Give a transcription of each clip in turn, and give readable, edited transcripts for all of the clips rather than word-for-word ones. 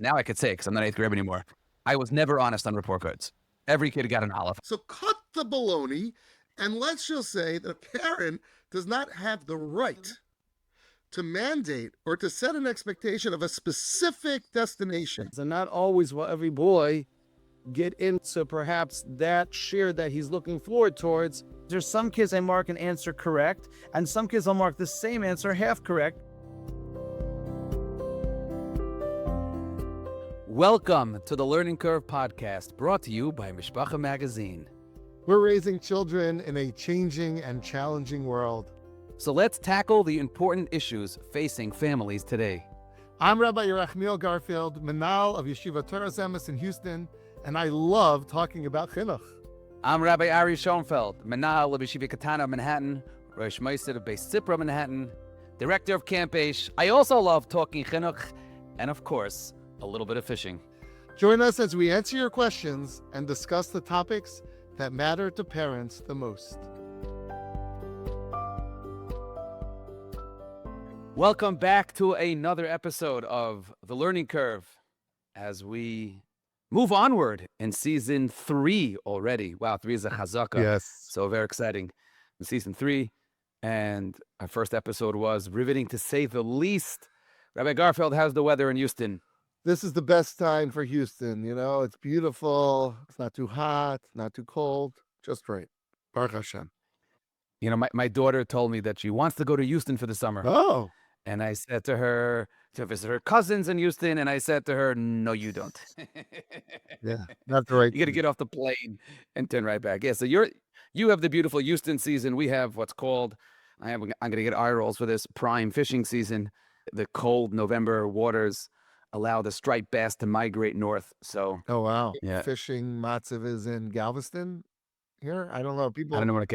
now I could say, because I'm not eighth grade anymore, I was never honest on report cards. Every kid got an olive. So cut the baloney, and let's just say that a parent does not have the right to mandate or to set an expectation of a specific destination. And not always will every boy get into perhaps that share that he's looking forward towards. There's some kids I mark an answer correct, and some kids I'll mark the same answer half correct. Welcome to the Learning Curve podcast, brought to you by Mishpacha magazine. We're raising children in a changing and challenging world. So let's tackle the important issues facing families today. I'm Rabbi Garfield, Menal of Yeshiva Torah Zemes in Houston, and I love talking about chinuch. I'm Rabbi Ari Schonfeld, Menal of Yeshiva Katana Manhattan, Rosh Meister of Beis Sipra Manhattan, Director of Camp Aish. I also love talking chinuch, and of course, a little bit of fishing. Join us as we answer your questions and discuss the topics that matter to parents the most. Welcome back to another episode of The Learning Curve as we move onward in season 3 already. Wow, 3 is a chazaka. Yes. So very exciting. In season 3, and our first episode was riveting to say the least. Rabbi Garfield, how's the weather in Houston? This is the best time for Houston. You know, it's beautiful. It's not too hot, not too cold, just right. Baruch Hashem. You know, my daughter told me that she wants to go to Houston for the summer. Oh. And I said to her, to visit her cousins in Houston, and I said to her, no, you don't. Yeah, not the right. You got to get off the plane and turn right back. Yeah, so you have the beautiful Houston season. We have what's called, I'm going to get eye rolls for this, prime fishing season. The cold November waters allow the striped bass to migrate north. So, Oh, wow. Yeah. Fishing matziv is in Galveston here? I don't know. People. I don't know what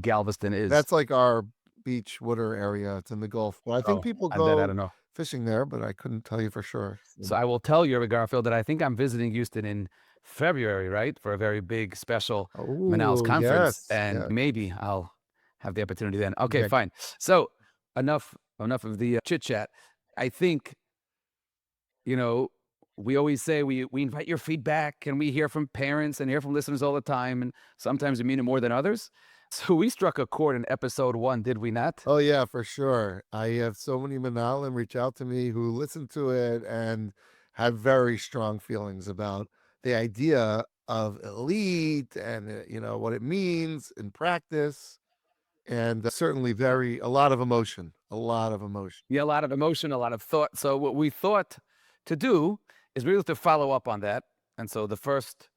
Galveston is. That's like our beach water area. It's in the Gulf. Well, I think people go I don't know. fishing there, but I couldn't tell you for sure. So I will tell you, Garfield, that I think I'm visiting Houston in February, right? For a very big special Manal's conference. Yes, And yes. maybe I'll have the opportunity then. Okay, Okay. fine. So enough of the chit chat. I think, you know, we always say we invite your feedback, and we hear from parents and hear from listeners all the time. And sometimes we mean it more than others. So we struck a chord in episode 1, did we not? Oh, yeah, for sure. I have so many Manalim reach out to me who listen to it and have very strong feelings about the idea of elite and, you know, what it means in practice. And certainly a lot of emotion. Yeah, a lot of emotion, a lot of thought. So what we thought to do is really to follow up on that. And so the first,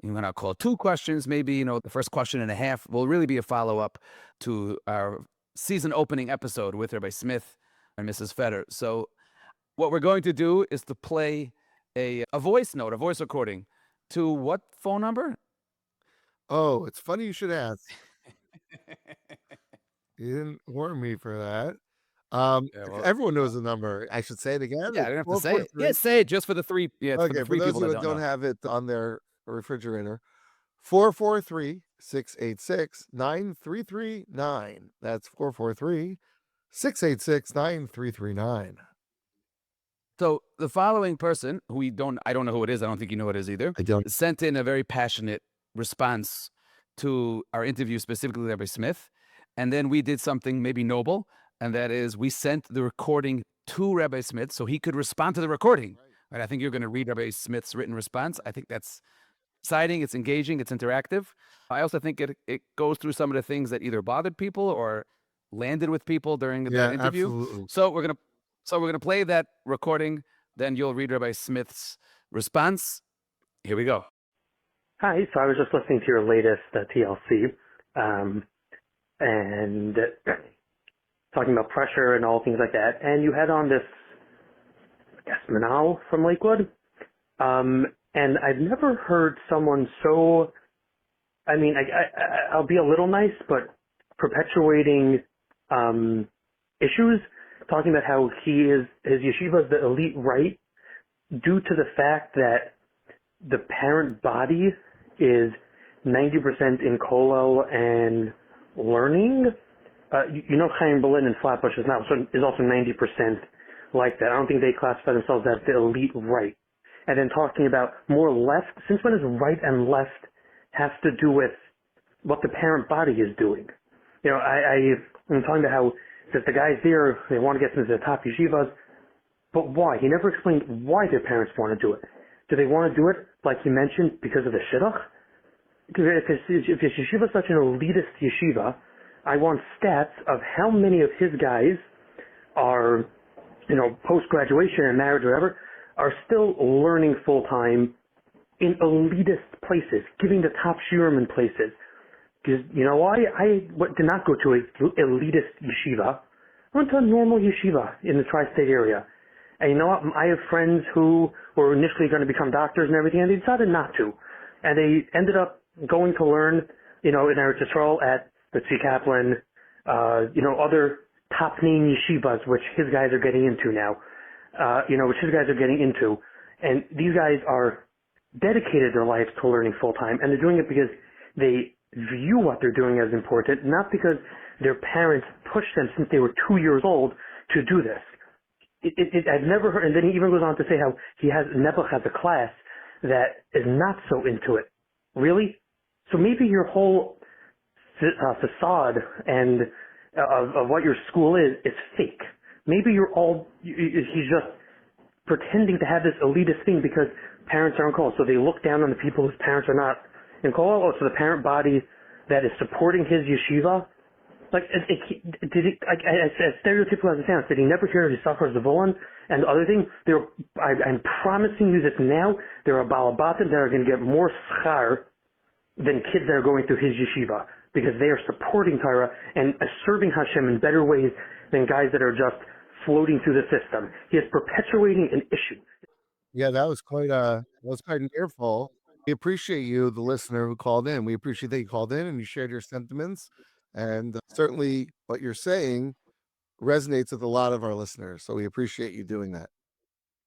I'm going to call it 2 questions, maybe, you know, the first question and a half will really be a follow-up to our season opening episode with Rabbi Smith and Mrs. Feder. So what we're going to do is to play a voice note, a voice recording to what phone number? Oh, it's funny you should ask. You didn't warn me for that. Everyone knows the number. I should say it again. Yeah, I don't have to say it. Yeah, say it just for the 3. Yeah, it's Okay, for the for 3 those people who that don't know. have it on their refrigerator, 443-686-9339. That's 443-686-9339. So the following person, who I don't know who it is. I don't think you know who it is either. I don't. Sent in a very passionate response to our interview, specifically Rabbi Smith. And then we did something maybe noble, and that is we sent the recording to Rabbi Smith so he could respond to the recording. Right? I think you're going to read Rabbi Smith's written response. I think that's exciting, it's engaging, it's interactive. I also think it goes through some of the things that either bothered people or landed with people during the interview. Absolutely. So we're gonna play that recording, then you'll read Rabbi Smith's response. Here we go. Hi, so I was just listening to your latest TLC, and talking about pressure and all things like that, and you had on this, I guess, Manal from Lakewood, and I've never heard someone so, I mean, I'll be a little nice, but perpetuating issues, talking about how his yeshiva is the elite right due to the fact that the parent body is 90% in kollel and learning. You know, Chaim Berlin in Flatbush is also 90% like that. I don't think they classify themselves as the elite right. And then talking about more left, since when does right and left have to do with what the parent body is doing? You know, I'm talking about how that the guys there, they want to get into the top yeshivas, but why? He never explained why their parents want to do it. Do they want to do it, like you mentioned, because of the shidduch? If yeshiva is such an elitist yeshiva, I want stats of how many of his guys are, you know, post-graduation and marriage or whatever, are still learning full-time in elitist places, giving the top shiurim in places. Because, you know why? I did not go to a elitist yeshiva. I went to a normal yeshiva in the tri-state area. And you know what? I have friends who were initially going to become doctors and everything, and they decided not to. And they ended up going to learn, you know, in Eretz Yisrael at the Tzvi Kaplan, you know, other top-name yeshivas, which his guys are getting into now. Which his guys are getting into. And these guys are dedicated their lives to learning full-time, and they're doing it because they view what they're doing as important, not because their parents pushed them since they were 2 years old to do this. I've never heard, and then he even goes on to say how Nebuch has a class that is not so into it. Really? So maybe your whole facade and of what your school is fake. Maybe he's just pretending to have this elitist thing because parents are on call. So they look down on the people whose parents are not in call. Oh, so the parent body that is supporting his yeshiva, like, as stereotypical as it sounds, did he never hear his suffers of Volon? And the other thing, I'm promising you this now, there are balabatim that are going to get more schar than kids that are going through his yeshiva, because they are supporting Torah and serving Hashem in better ways than guys that are just floating through the system. He is perpetuating an issue. Yeah, that was quite an earful. We appreciate you, the listener who called in. We appreciate that you called in and you shared your sentiments. And certainly what you're saying resonates with a lot of our listeners. So we appreciate you doing that.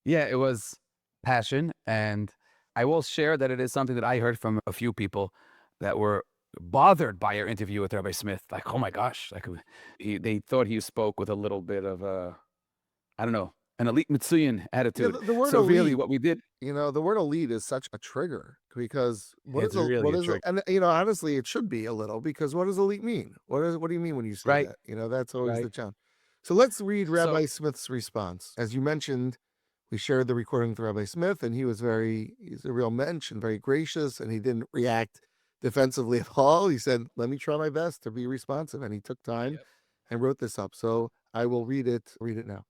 Yeah, it was passion. And I will share that it is something that I heard from a few people that were bothered by your interview with Rabbi Smith. Like, oh my gosh, like they thought he spoke with a little bit of an elite Mitsuyan attitude. The word so elite, really what we did, the word elite is such a trigger, because It's really a trigger. and honestly, it should be a little, because what does elite mean? What do you mean when you say Right. that? That's always Right. the challenge. So let's read Rabbi So- Smith's response. As you mentioned, we shared the recording with Rabbi Smith, and he's a real mensch and very gracious, and he didn't react defensively at all. He said, let me try my best to be responsive, and he took time and wrote this up. So I will read it now.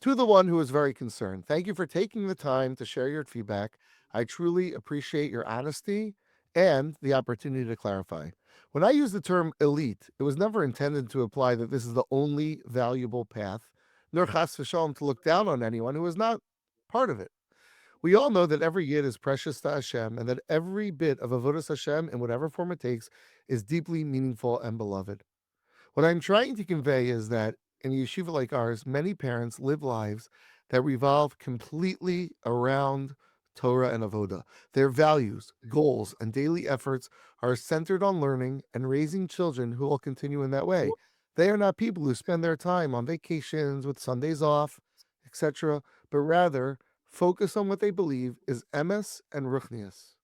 To the one who is very concerned, thank you for taking the time to share your feedback. I truly appreciate your honesty and the opportunity to clarify. When I use the term elite, it was never intended to imply that this is the only valuable path, nor chas v'shalom to look down on anyone who is not part of it. We all know that every yid is precious to Hashem, and that every bit of avodas Hashem, in whatever form it takes, is deeply meaningful and beloved. What I'm trying to convey is that in a yeshiva like ours, many parents live lives that revolve completely around Torah and avoda. Their values, goals, and daily efforts are centered on learning and raising children who will continue in that way. They are not people who spend their time on vacations with Sundays off, etc., but rather focus on what they believe is emes and ruchnius.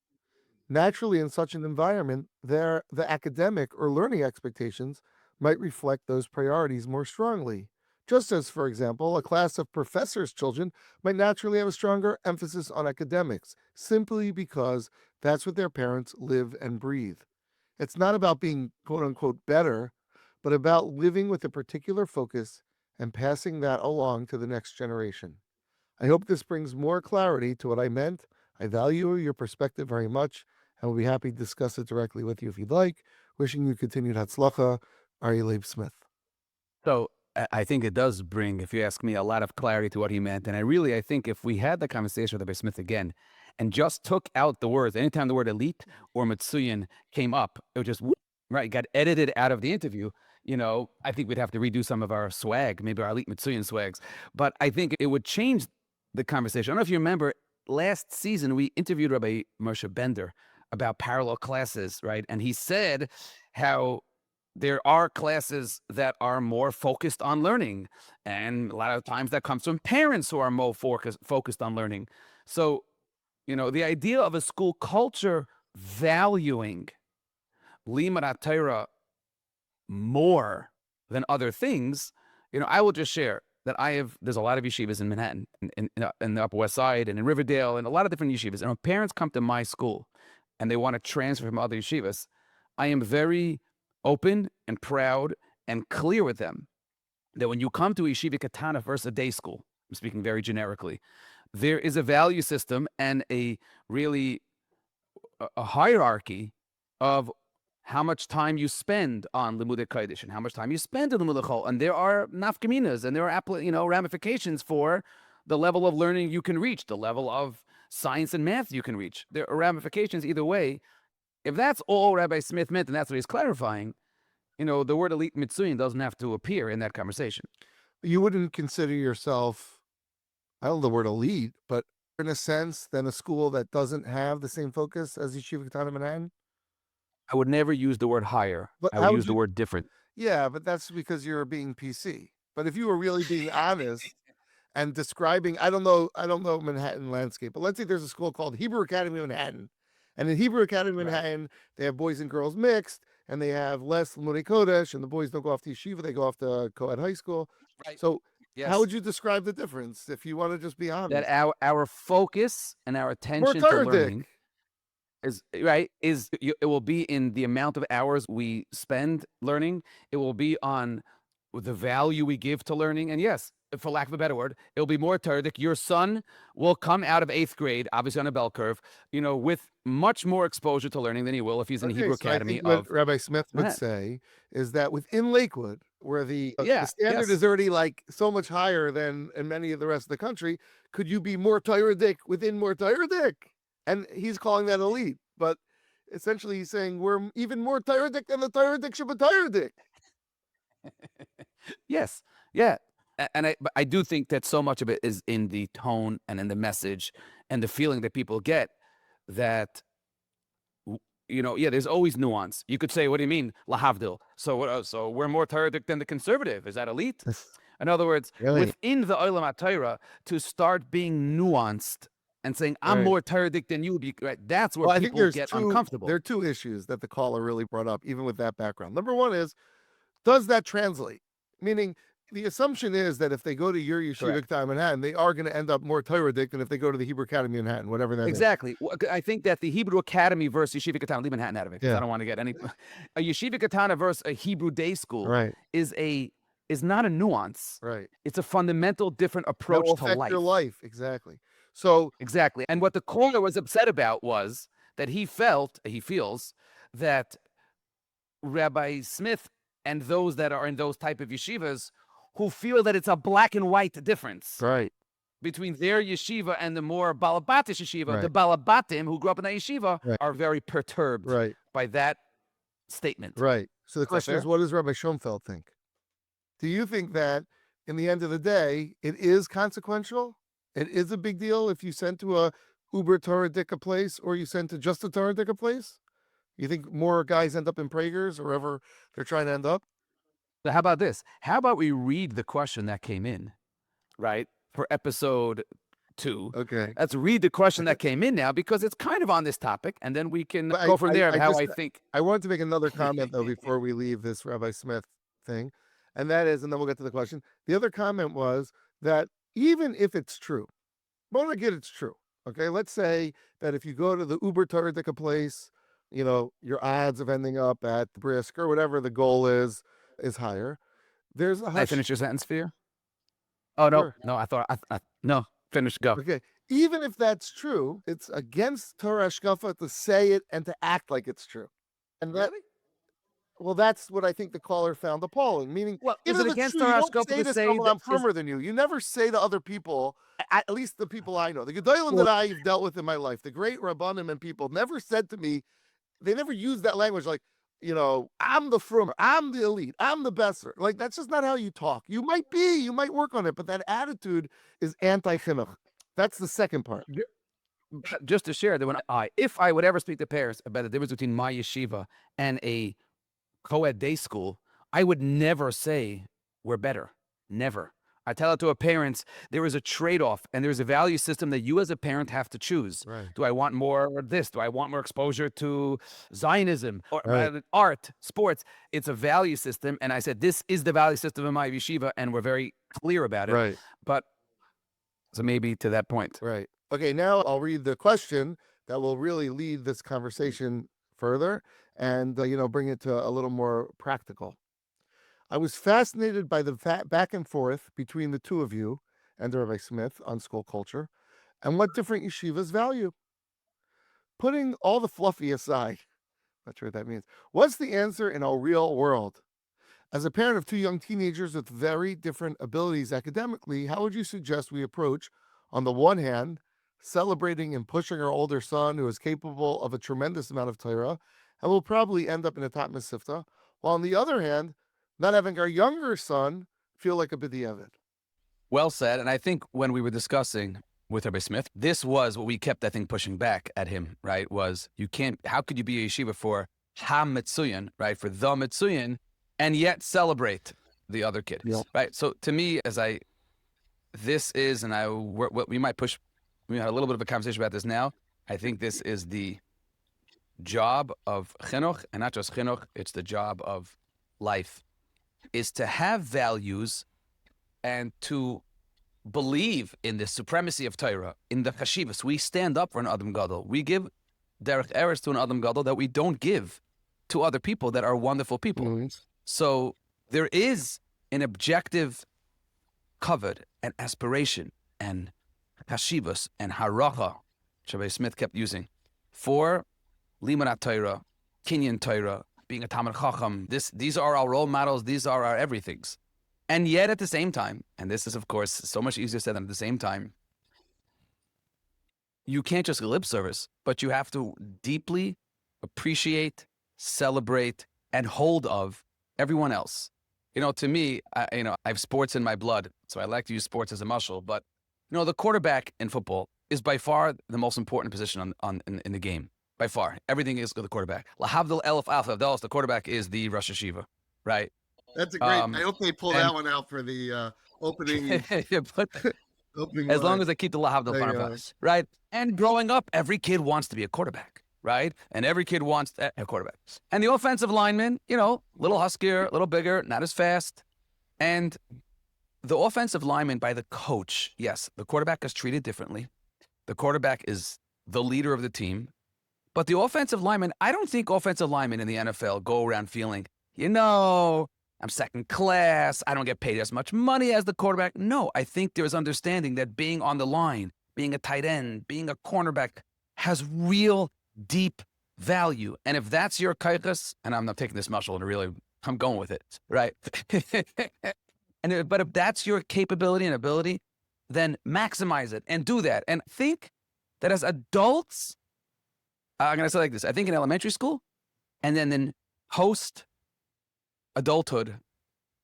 Naturally, in such an environment, the academic or learning expectations might reflect those priorities more strongly. Just as, for example, a class of professors' children might naturally have a stronger emphasis on academics, simply because that's what their parents live and breathe. It's not about being quote-unquote better, but about living with a particular focus and passing that along to the next generation. I hope this brings more clarity to what I meant. I value your perspective very much, and will be happy to discuss it directly with you if you'd like. Wishing you continued hatzlacha, Eli Smith. So I think it does bring, if you ask me, a lot of clarity to what he meant. And I think if we had the conversation with Rabbi Smith again and just took out the words, anytime the word elite or Mitsuyan came up, it would just, got edited out of the interview. I think we'd have to redo some of our swag, maybe our elite Mitsuyan swags. But I think it would change the conversation. I don't know if you remember, last season we interviewed Rabbi Moshe Bender about parallel classes, right? And he said how there are classes that are more focused on learning, and a lot of times that comes from parents who are more focused on learning. So, the idea of a school culture valuing limud Torah more than other things, I will just share that there's a lot of yeshivas in Manhattan, in the Upper West Side, and in Riverdale, and a lot of different yeshivas. And when parents come to my school and they want to transfer from other yeshivas, I am very open and proud and clear with them that when you come to a yeshiva katana versus a day school, I'm speaking very generically, there is a value system and a hierarchy of how much time you spend on Limudei Kodesh and how much time you spend on Limudei Chol. And there are nafkaminas and there are ramifications for the level of learning you can reach, the level of science and math you can reach. There are ramifications either way. If that's all Rabbi Smith meant and that's what he's clarifying, the word elite mitzuyin doesn't have to appear in that conversation. You wouldn't consider yourself, I don't know the word elite, but in a sense, than a school that doesn't have the same focus as Yeshiva Katana Manhattan? I would never use the word higher. But I would use the word different. Yeah, but that's because you're being PC. But if you were really being honest and describing, I don't know Manhattan landscape, but let's say there's a school called Hebrew Academy Manhattan. And in Hebrew Academy Manhattan, they have boys and girls mixed, and they have less Limudei Kodesh, and the boys don't go off to yeshiva, they go off to co-ed high school. Right. So Yes. how would you describe the difference if you want to just be honest? That our focus and our More attention to learning Tardic. it will be in the amount of hours we spend learning. It will be on the value we give to learning. And yes, for lack of a better word, it'll be more Tardic. Your son will come out of 8th grade, obviously on a bell curve, with much more exposure to learning than he will if he's in Hebrew So Academy. I think what Rabbi Smith would say is that within Lakewood, where the standard is already like so much higher than in many of the rest of the country, could you be more Tardic within more Tardic? And he's calling that elite, but essentially he's saying we're even more Tardic than the Tardic should be Tardic. Yes, yeah. But I do think that so much of it is in the tone and in the message and the feeling that people get that, there's always nuance. You could say, what do you mean, lahavdil? So we're more Tardic than the conservative. Is that elite? In other words, within the Olam HaTorah, to start being nuanced and saying, I'm more Tardic than you, that's where people get uncomfortable. There are two issues that the caller really brought up, even with that background. Number one is, does that translate? Meaning, the assumption is that if they go to your Yeshiva Katana Manhattan, they are going to end up more Tardic than if they go to the Hebrew Academy Manhattan, whatever that is. Exactly. I think that the Hebrew Academy versus Yeshiva Katana, leave Manhattan out of it, because I don't want to get any. A Yeshiva Katana versus a Hebrew day school is not a nuance. Right. It's a fundamental different approach to life. Your life, exactly. So exactly. And what the caller was upset about was that he feels that Rabbi Smith and those that are in those type of yeshivas who feel that it's a black and white difference between their yeshiva and the more Balabatish yeshiva, the Balabatim who grew up in that yeshiva are very perturbed by that statement. Right. So the question is, what does Rabbi Schonfeld think? Do you think that in the end of the day, it is consequential? It is a big deal if you send to a uber Torah-dika place or you send to just a Torah-dika place? You think more guys end up in Prager's or wherever they're trying to end up? So how about this? How about we read the question that came in, for episode 2. Okay. Let's read the question that came in now, because it's kind of on this topic, and then we can go from there of how I think. I wanted to make another comment, though, before we leave this Rabbi Smith thing, and that is, and then we'll get to the question. The other comment was that even if it's true, but again, it's true. Okay, let's say that if you go to the uber Torah-dika place, your odds of ending up at the brisk or whatever the goal is higher. There's a I finish your sentence, Fear? Oh, no. Sure. No, I thought, no, finish, go. Okay. Even if that's true, it's against Torah Shkafa to say it and to act like it's true. And that, well, that's what I think the caller found appalling. Meaning, is it against Torah Shkafa to say that I'm firmer than you? You never say to other people, at least the people I know, the Gedolim that I've dealt with in my life, the great Rabbanim and people never said to me, they never used that language like, I'm the frumer, I'm the elite, I'm the besser. Like, that's just not how you talk. You might work on it, but that attitude is anti-chinuch. That's the second part. Just to share that if I would ever speak to parents about the difference between my yeshiva and a co-ed day school, I would never say we're better. Never. I tell it to our parents, there is a trade-off and there's a value system that you as a parent have to choose. Right. Do I want more of this? Do I want more exposure to Zionism or Right. art, sports? It's a value system. And I said, this is the value system in my yeshiva, and we're very clear about it. Right. But so maybe to that point. Right. Okay, now I'll read the question that will really lead this conversation further and, bring it to a little more practical. I was fascinated by the back and forth between the two of you and Rabbi Smith on school culture and what different yeshivas value. Putting all the fluffy aside, not sure what that means, what's the answer in a real world? As a parent of two young teenagers with very different abilities academically, how would you suggest we approach, on the one hand, celebrating and pushing our older son who is capable of a tremendous amount of Torah and will probably end up in a top Mesivta, while on the other hand, not having our younger son feel like a b'diavad? Well said. And I think when we were discussing with Rabbi Smith, this was what we kept, I think, pushing back at him, right? Was how could you be a yeshiva for ha-mitzuyan, right? For the mitzuyan, and yet celebrate the other kid, right? So to me, we might push, we had a little bit of a conversation about this now. I think this is the job of chinuch, and not just chinuch, it's the job of life, is to have values and to believe in the supremacy of Torah, in the chashivas. We stand up for an Adam Gadol. We give derech eretz to an Adam Gadol that we don't give to other people that are wonderful people. Mm-hmm. So there is an objective kavod and aspiration and chashivas and haracha, Rabbi Smith kept using, for limanat Torah, kinyan Torah, being a Talmid Chacham. These are our role models. These are our everythings. And yet at the same time, and this is, of course, so much easier said than at the same time, you can't just lip service, but you have to deeply appreciate, celebrate, and hold of everyone else. To me, I have sports in my blood, so I like to use sports as a muscle. But, the quarterback in football is by far the most important position in the game. By far. Everything is the quarterback. Lahavdil elf alpha avdelos, the quarterback is the Rosh Hashiva, right? That's a great. I hope they pull that one out for the opening. Opening as long line. as they keep the Lahavdil There you Panavas, right? And growing up, every kid wants to be a quarterback, right? And every kid wants a quarterback. And the offensive lineman, little huskier, a little bigger, not as fast. And the offensive lineman by the coach, yes, the quarterback is treated differently. The quarterback is the leader of the team. But the offensive lineman, I don't think offensive linemen in the NFL go around feeling, I'm second class. I don't get paid as much money as the quarterback. No, I think there's understanding that being on the line, being a tight end, being a cornerback has real deep value. And if that's your kaiches, and I'm not taking this muscle and really, I'm going with it, right? But if that's your capability and ability, then maximize it and do that. And think that as adults, I'm going to say like this. I think in elementary school and then post adulthood,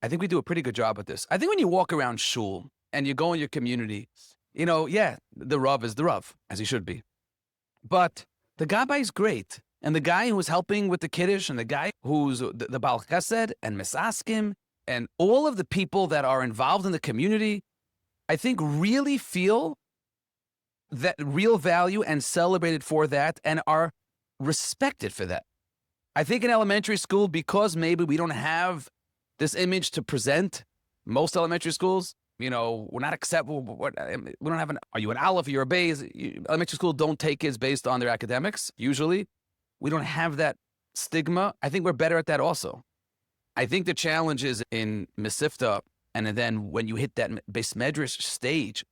I think we do a pretty good job at this. I think when you walk around shul and you go in your community, the Rav is the Rav, as he should be. But the Gabbai is great. And the guy who's helping with the Kiddush and the guy who's the Baal Chesed and Misaskim and all of the people that are involved in the community, I think really feel that real value and celebrated for that and are respected for that. I think in elementary school, because maybe we don't have this image to present, most elementary schools, we're not acceptable. We don't have are you an Aleph, you're a Beis? Elementary school don't take kids based on their academics, usually. We don't have that stigma. I think we're better at that also. I think the challenge is in Mesivta, and then when you hit that Beis Medrash stage,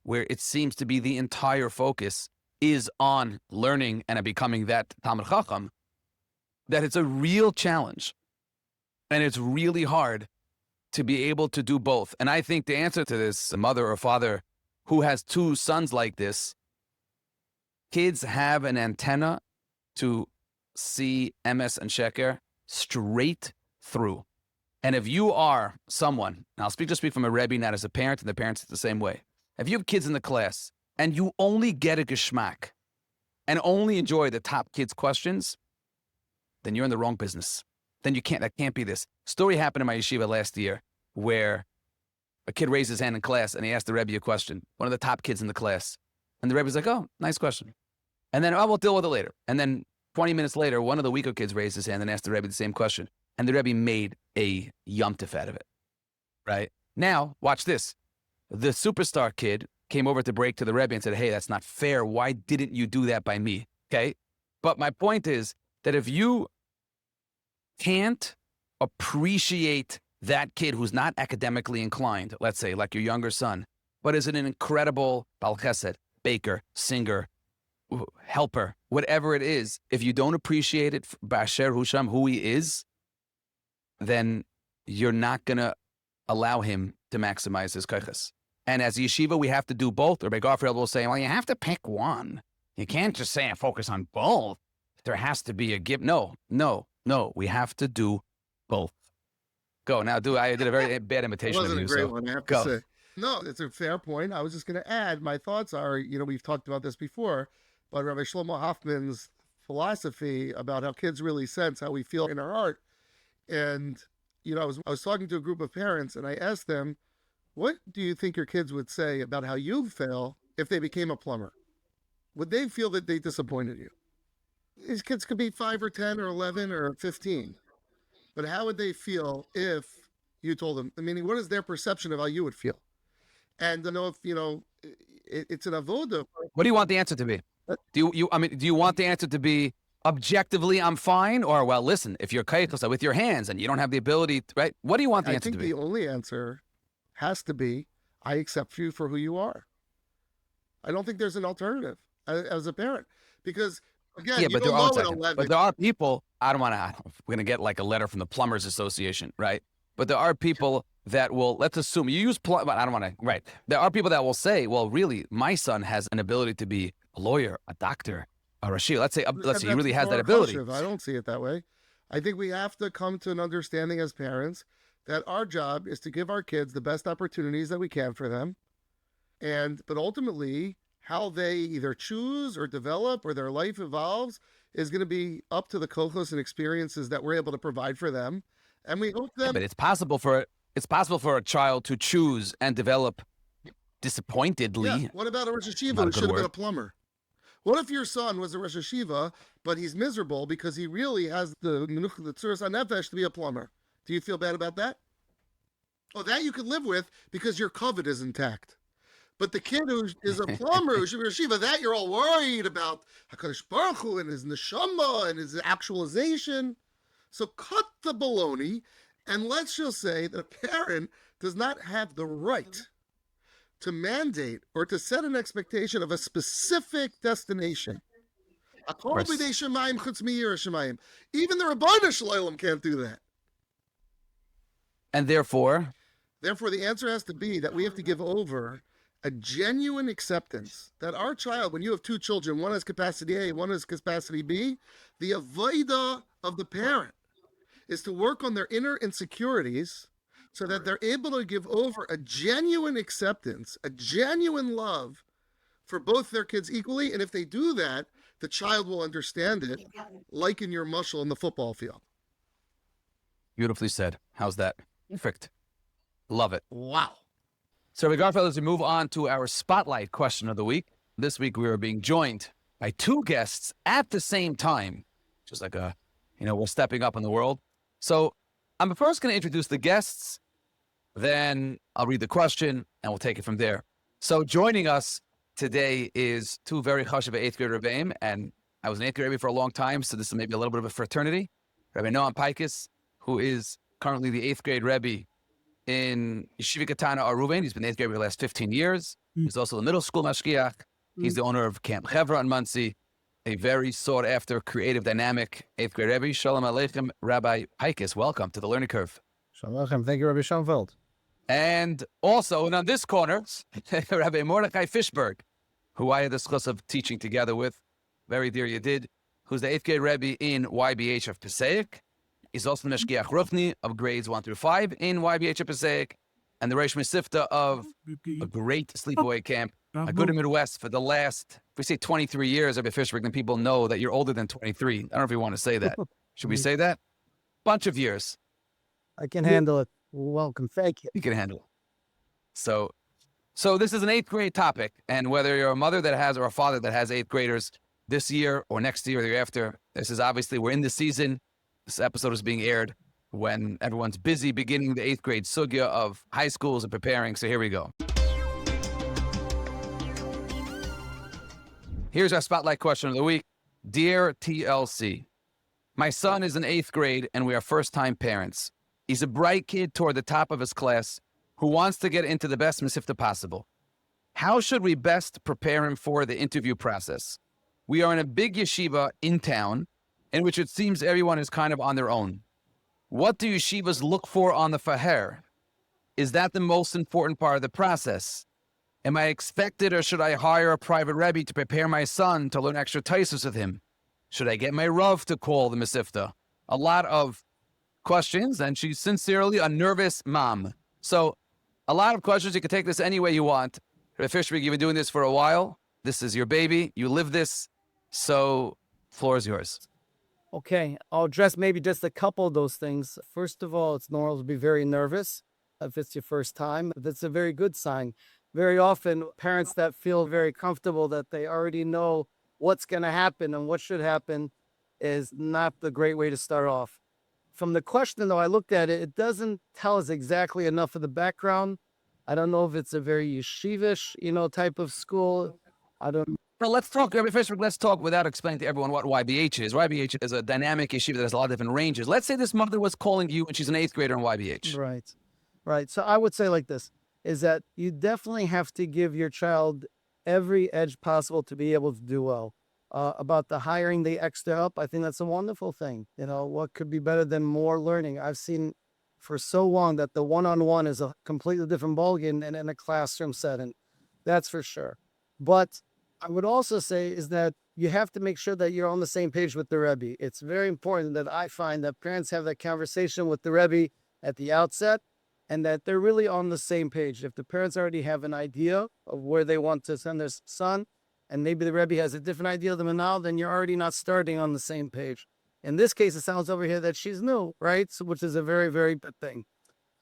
where it seems to be the entire focus is on learning and becoming that Talmid Chacham, that it's a real challenge. And it's really hard to be able to do both. And I think the answer to this, a mother or father who has two sons like this, kids have an antenna to see emes and sheker straight through. And if you are someone, and I'll speak from a Rebbe, not as a parent, and the parents the same way. If you have kids in the class and you only get a geschmack and only enjoy the top kids' questions, then you're in the wrong business. then that can't be this. Story happened in my yeshiva last year where a kid raised his hand in class and he asked the Rebbe a question, one of the top kids in the class. And the Rebbe's like, oh, nice question. And then, oh, we'll deal with it later. And then 20 minutes later, one of the weaker kids raised his hand and asked the Rebbe the same question. And the Rebbe made a yomtiv out of it, right? Now, watch this. The superstar kid came over to break to the Rebbe and said, hey, that's not fair. Why didn't you do that by me? Okay? But my point is that if you can't appreciate that kid who's not academically inclined, let's say like your younger son, but is an incredible Bal Chesed, baker, singer, helper, whatever it is, if you don't appreciate it, Ba'asher Husham, who he is, then you're not going to allow him to maximize his koiches. And as a yeshiva, we have to do both. Rabbi Garfield will say, well, you have to pick one. You can't just say, I focus on both. There has to be a give. No. We have to do both. Go. Now, I did a very bad imitation of you. It wasn't a great one, I have to go. say. No, it's a fair point. I was just going to add, my thoughts are, we've talked about this before, but Rabbi Shlomo Hoffman's philosophy about how kids really sense how we feel in our heart. And, I was talking to a group of parents and I asked them, what do you think your kids would say about how you feel if they became a plumber? Would they feel that they disappointed you? These kids could be 5 or 10 or 11 or 15. But how would they feel if you told them? Meaning, what is their perception of how you would feel? And to know if, it's an avoda. What do you want the answer to be? Do you want the answer to be objectively, I'm fine? Or, well, listen, if you're kaichos with your hands and you don't have the ability, right? What do you want the answer to be? I think the only answer has to be, I accept you for who you are. I don't think there's an alternative as a parent. Because, again, you don't know at 11. But there are people, we're going to get like a letter from the Plumbers Association, right? But there are people that will, let's assume, you use but I don't want to, right. There are people that will say, well, really, my son has an ability to be a lawyer, a doctor, a Rashi. Let's say he really has that ability. I don't see it that way. I think we have to come to an understanding as parents that our job is to give our kids the best opportunities that we can for them. But ultimately, how they either choose or develop or their life evolves is going to be up to the kochos and experiences that we're able to provide for them. And we hope them. But it's possible for a child to choose and develop disappointedly. Yeah. What about a Rosh Yeshiva who should have been a plumber? What if your son was a Rosh Yeshiva, but he's miserable because he really has the tzuras hanefesh to be a plumber? Do you feel bad about that? Oh, that you could live with because your covet is intact. But the kid who is a plumber who should be a yeshiva, that you're all worried about HaKadosh Baruch Hu and his neshama and his actualization. So cut the baloney, and let's just say that a parent does not have the right to mandate or to set an expectation of a specific destination. Even the Rabbeinu Shalom can't do that. And therefore, the answer has to be that we have to give over a genuine acceptance that our child, when you have two children, one has capacity A, one has capacity B, the avodah of the parent is to work on their inner insecurities so that they're able to give over a genuine acceptance, a genuine love for both their kids equally. And if they do that, the child will understand it, like in your muscle in the football field. Beautifully said. How's that? Perfect. Love it. Wow. So, Rabbi Garfield, as we move on to our spotlight question of the week, this week we are being joined by two guests at the same time, just like we're stepping up in the world. So I'm first going to introduce the guests, then I'll read the question, and we'll take it from there. So joining us today is two very chashuv 8th grade rebbeim, and I was an 8th grade rebbe for a long time, so this is maybe a little bit of a fraternity. Rabbi Noam Paikus, who is currently the 8th grade rebbe in Yeshiva Katana Aruven. He's been 8th grade for the last 15 years. He's also the middle school mashgiach. He's the owner of Camp Chevra in Muncie, a very sought-after, creative, dynamic 8th grade rebbe. Shalom Aleichem, Rabbi Paikus. Welcome to the Learning Curve. Shalom Aleichem. Thank you, Rabbi Schonfeld. And also, and on this corner, Rabbi Mordechai Fishberg, who I had the schus of teaching together with, very dear Yedid, who's the 8th grade rebbe in YBH of Passaic. He's also the Meshgiach Ruchni of grades 1 through 5 in YBH of Passaic, and the Reish Mesivta of a great sleepaway camp, a good Midwest for the last, if we say 23 years, Rabbi Fishberg, then people know that you're older than 23. I don't know if we want to say that. Should we say that? bunch of years. I can handle it. Welcome. Thank you. You can handle it. So this is an 8th grade topic, and whether you're a mother that has or a father that has 8th graders this year or next year or the year after, this is obviously, we're in the season. This episode is being aired when everyone's busy beginning the 8th grade sugya of high schools and preparing. So here we go. Here's our spotlight question of the week. Dear TLC, my son is in 8th grade and we are first-time parents. He's a bright kid toward the top of his class who wants to get into the best Mesivta possible. How should we best prepare him for the interview process? We are in a big yeshiva in town in which it seems everyone is kind of on their own. What do yeshivas look for on the faher? Is that the most important part of the process? Am I expected or should I hire a private rebbe to prepare my son to learn extra taisus with him? Should I get my rav to call the Mesivta? A lot of questions, and she's sincerely a nervous mom. So a lot of questions. You can take this any way you want. Rabbi Fishberg, you've been doing this for a while. This is your baby. You live this. So floor is yours. Okay, I'll address maybe just a couple of those things. First of all, it's normal to be very nervous if it's your first time. That's a very good sign. Very often, parents that feel very comfortable that they already know what's going to happen and what should happen is not the great way to start off. From the question, though, I looked at it, it doesn't tell us exactly enough of the background. I don't know if it's a very Yeshivish, type of school. I don't. Well, let's talk, Rabbi Fishberg, let's talk without explaining to everyone what YBH is. YBH is a dynamic yeshiva that has a lot of different ranges. Let's say this mother was calling you and she's an 8th grader in YBH. Right. So I would say like this, is that you definitely have to give your child every edge possible to be able to do well. About the hiring the extra help, I think that's a wonderful thing. What could be better than more learning? I've seen for so long that the one-on-one is a completely different ballgame than in a classroom setting. That's for sure. But I would also say is that you have to make sure that you're on the same page with the Rebbe. It's very important that I find that parents have that conversation with the Rebbe at the outset and that they're really on the same page. If the parents already have an idea of where they want to send their son, and maybe the Rebbe has a different idea than now, then you're already not starting on the same page. In this case, it sounds over here that she's new, right? So, which is a very, very good thing.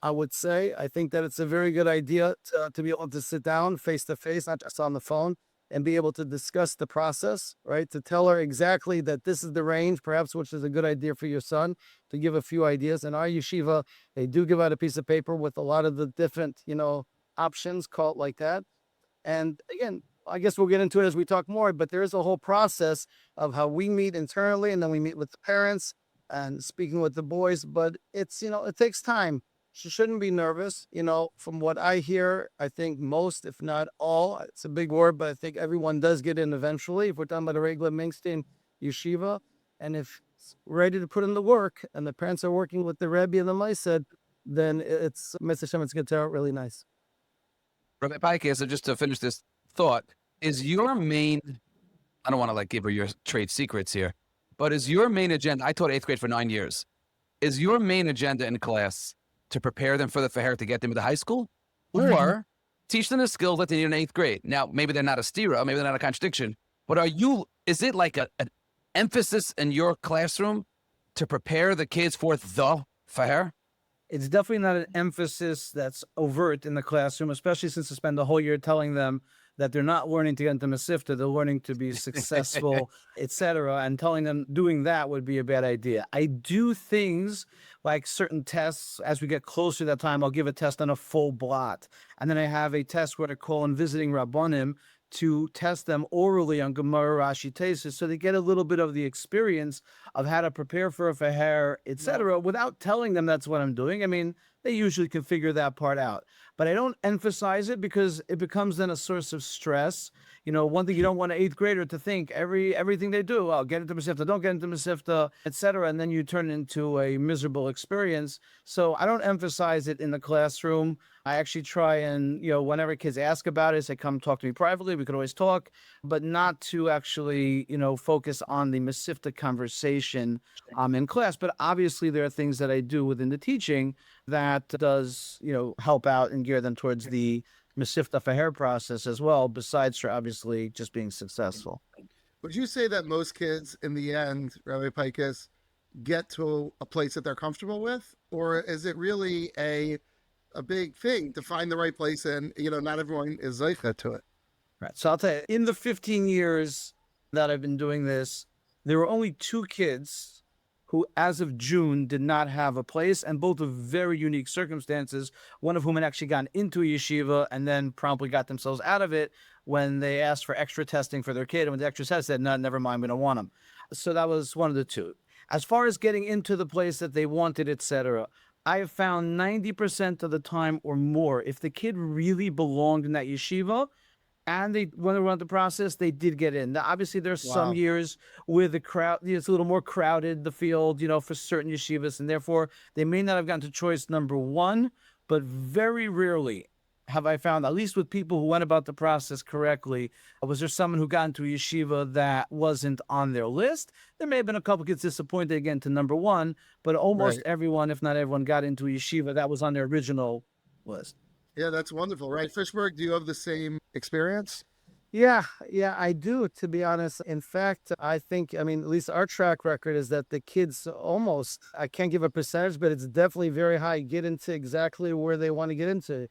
I would say, I think that it's a very good idea to be able to sit down face to face, not just on the phone, and be able to discuss the process, right? To tell her exactly that this is the range, perhaps, which is a good idea for your son, to give a few ideas. In our yeshiva, they do give out a piece of paper with a lot of the different, options, call it like that. And again, I guess we'll get into it as we talk more, but there is a whole process of how we meet internally and then we meet with the parents and speaking with the boys, but it's, it takes time. She shouldn't be nervous. From what I hear, I think most, if not all, it's a big word, but I think everyone does get in eventually. If we're talking about a regular mainstream yeshiva, and if it's ready to put in the work and the parents are working with the Rebbe and the Maaseh, then it's, Mr. Shem, it's going to turn out really nice. Rabbi Paike, so just to finish this thought, is your main, I don't want to give her your trade secrets here, but is your main agenda, I taught 8th grade for 9 years, is your main agenda in class to prepare them for the fair to get them into high school, or teach them the skills that they need in 8th grade? Now, maybe they're not a stira, maybe they're not a contradiction, but is it like an emphasis in your classroom to prepare the kids for the fair? It's definitely not an emphasis that's overt in the classroom, especially since I spend the whole year telling them that they're not learning to get into Mesivta, they're learning to be successful, etc. And telling them doing that would be a bad idea. I do things like certain tests. As we get closer to that time, I'll give a test on a full blot. And then I have a test where I call in visiting Rabbanim to test them orally on Gemara, Rashi, Tesis, so they get a little bit of the experience of how to prepare for a faher, etc., without telling them that's what I'm doing. I mean, they usually can figure that part out. But I don't emphasize it because it becomes then a source of stress. One thing you don't want an 8th grader to think everything they do, oh, get into Mesivta, don't get into Mesivta, etc., and then you turn it into a miserable experience. So I don't emphasize it in the classroom. I actually try and, whenever kids ask about it, I say, come talk to me privately. We could always talk, but not to actually, focus on the Mesivta conversation in class. But obviously there are things that I do within the teaching that does, help out and gear them towards the Mesivta faher process as well, besides for obviously just being successful. Would you say that most kids in the end, Rabbi Pikes, get to a place that they're comfortable with, or is it really a big thing to find the right place? And not everyone is zeicha to it. Right. So I'll tell you, in the 15 years that I've been doing this, there were only 2 kids who, as of June, did not have a place, and both of very unique circumstances, one of whom had actually gotten into a yeshiva and then promptly got themselves out of it when they asked for extra testing for their kid. And when the extra test said, no, never mind, we don't want them. So that was one of the 2. As far as getting into the place that they wanted, etc., I have found 90% of the time or more, if the kid really belonged in that yeshiva, and they when they run the process, they did get in. Now, obviously, there's some years where the crowd, it's a little more crowded, the field, for certain yeshivas, and therefore they may not have gotten to choice number 1, but very rarely have I found, at least with people who went about the process correctly, was there someone who got into a yeshiva that wasn't on their list. There may have been a couple kids disappointed again to number 1, but almost everyone, if not everyone, got into a yeshiva that was on their original list. Yeah, that's wonderful, right? Fishberg, do you have the same experience? Yeah, I do, to be honest. In fact, I think, at least our track record is that the kids almost, I can't give a percentage, but it's definitely very high, get into exactly where they want to get into.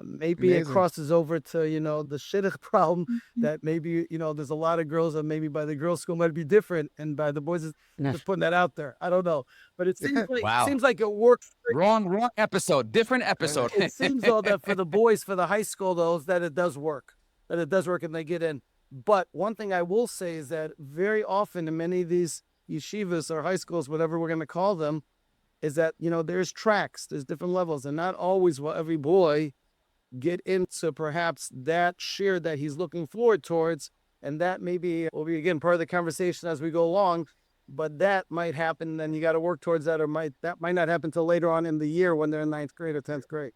Maybe Amazing. it crosses over to, the shidduch problem that maybe, there's a lot of girls that maybe by the girls' school might be different, and by the boys, just putting that out there. I don't know. But it seems like, Wow. seems like it works. Wrong episode, different episode. It seems, though, that for the boys, for the high school, though, that it does work. That it does work and they get in. But one thing I will say is that very often in many of these yeshivas or high schools, whatever we're going to call them, is that, there's tracks, there's different levels, and not always will every boy get into perhaps that share that he's looking forward towards. And that maybe will be, again, part of the conversation as we go along, but that might happen. Then you got to work towards that, that might not happen till later on in the year when they're in 9th grade or 10th grade.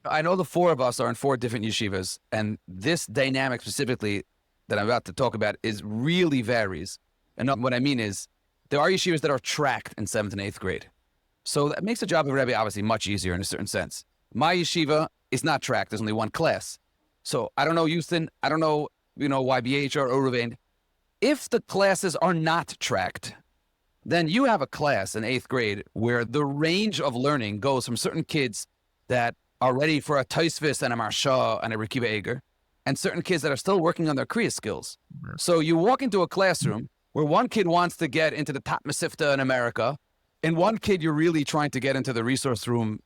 I know the 4 of us are in 4 different yeshivas, and this dynamic specifically that I'm about to talk about is really varies. And what I mean is there are yeshivas that are tracked in 7th and 8th grade. So that makes the job of Rebbe obviously much easier in a certain sense. My yeshiva is not tracked. There's only 1 class. So I don't know Houston. I don't know, YBH or Uruvain. If the classes are not tracked, then you have a class in 8th grade where the range of learning goes from certain kids that are ready for a Tosfos and a Marsha and a Rekiva Eger, and certain kids that are still working on their Kriya skills. So you walk into a classroom where one kid wants to get into the top Mesivta in America, and one kid you're really trying to get into the resource room,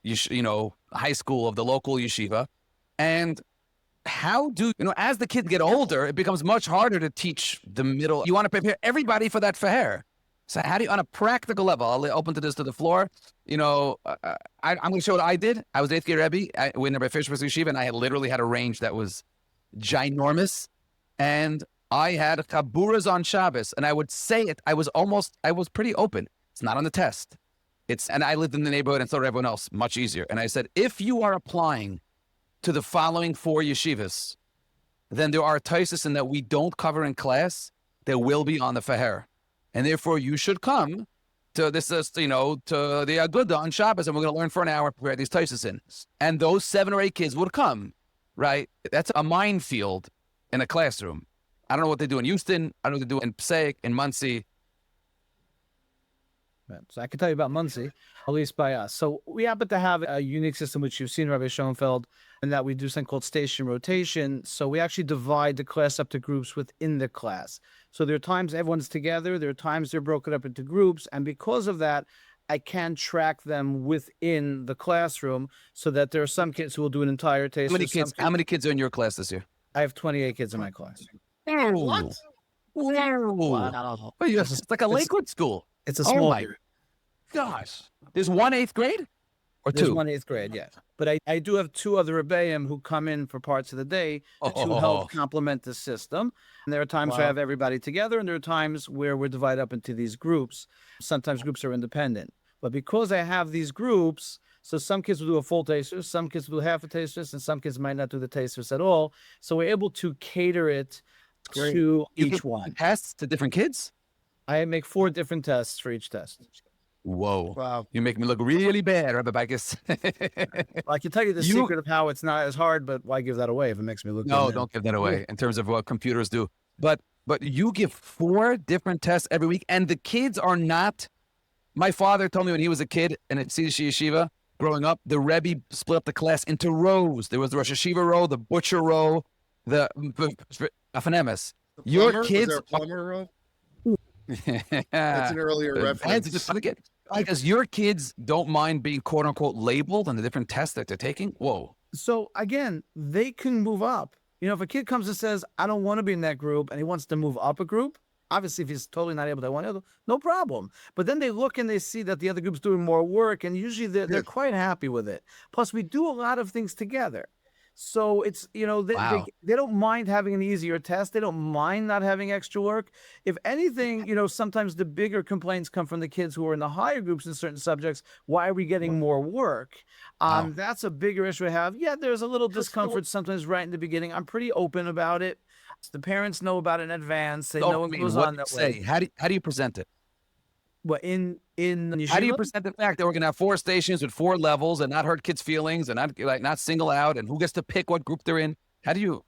high school of the local yeshiva. And how do, as the kids get older, it becomes much harder to teach the middle. You want to prepare everybody for that faher. So how do you, on a practical level, I'll open this to the floor. I'm going to show what I did. I was 8th grade Rebbe. I went by Fishberg Yeshiva, and I literally had a range that was ginormous. And I had chaburas on Shabbos, and I would say it. I was pretty open. It's not on the test. And I lived in the neighborhood and so did everyone else, much easier. And I said, if you are applying to the following 4 yeshivas, then there are taisis in that we don't cover in class that will be on the faher. And therefore you should come to this, to the Aguda on Shabbos, and we're going to learn for an hour where these taisis in. And those 7 or 8 kids would come, right? That's a minefield in a classroom. I don't know what they do in Houston. I don't know what they do in Passaic, in Muncie. So I can tell you about Muncie, at least by us. So we happen to have a unique system, which you've seen, Rabbi Schonfeld, and that we do something called station rotation. So we actually divide the class up to groups within the class. So there are times everyone's together. There are times they're broken up into groups. And because of that, I can track them within the classroom so that there are some kids who will do an entire taste. How many kids are in your class this year? I have 28 kids in my class. What? Wow. It's like a Lakewood school. It's a small my gosh. There's 1 8th grade? Or 2? There's 1 8th grade, yeah. But I do have 2 other Rebbeim who come in for parts of the day to help complement the system. And there are times where I have everybody together, and there are times where we're divided up into these groups. Sometimes groups are independent. But because I have these groups, so some kids will do a full taster, some kids will do half a taster, and some kids might not do the tasters at all. So we're able to cater it to each one. Tests to different kids? I make 4 different tests for each test. Whoa. Wow. You make me look really bad, Rabbi Bacchus. Well, I can tell you the secret of how it's not as hard, but why give that away if it makes me look No, good? don't give that away in terms of what computers do. But you give 4 different tests every week, and the kids are not My father told me when he was a kid in a Hasidic yeshiva, growing up, the Rebbe split up the class into rows. There was the Rosh Hashiva row, the butcher row, the Afanemes. The Your plumber? Was kids, there a plumber row? That's an earlier reference. because your kids don't mind being quote unquote labeled on the different tests that they're taking. Whoa. So again, they can move up. You know, if a kid comes and says, I don't want to be in that group, and he wants to move up a group, obviously if he's totally not able to one other, no problem. But then they look and they see that the other group's doing more work, and usually they're quite happy with it. Plus, we do a lot of things together. So it's, you know, Wow. they don't mind having an easier test. They don't mind not having extra work. If anything, you know, sometimes the bigger complaints come from the kids who are in the higher groups in certain subjects. Why are we getting more work? Wow. That's a bigger issue I have. Yeah, there's a little discomfort sometimes right in the beginning. I'm pretty open about it. The parents know about it in advance. They know it goes on that way. How do you present it? What in yeshiva? How do you present the fact that we're gonna have 4 stations with 4 levels and not hurt kids' feelings and not single out, and who gets to pick what group they're in? How do you?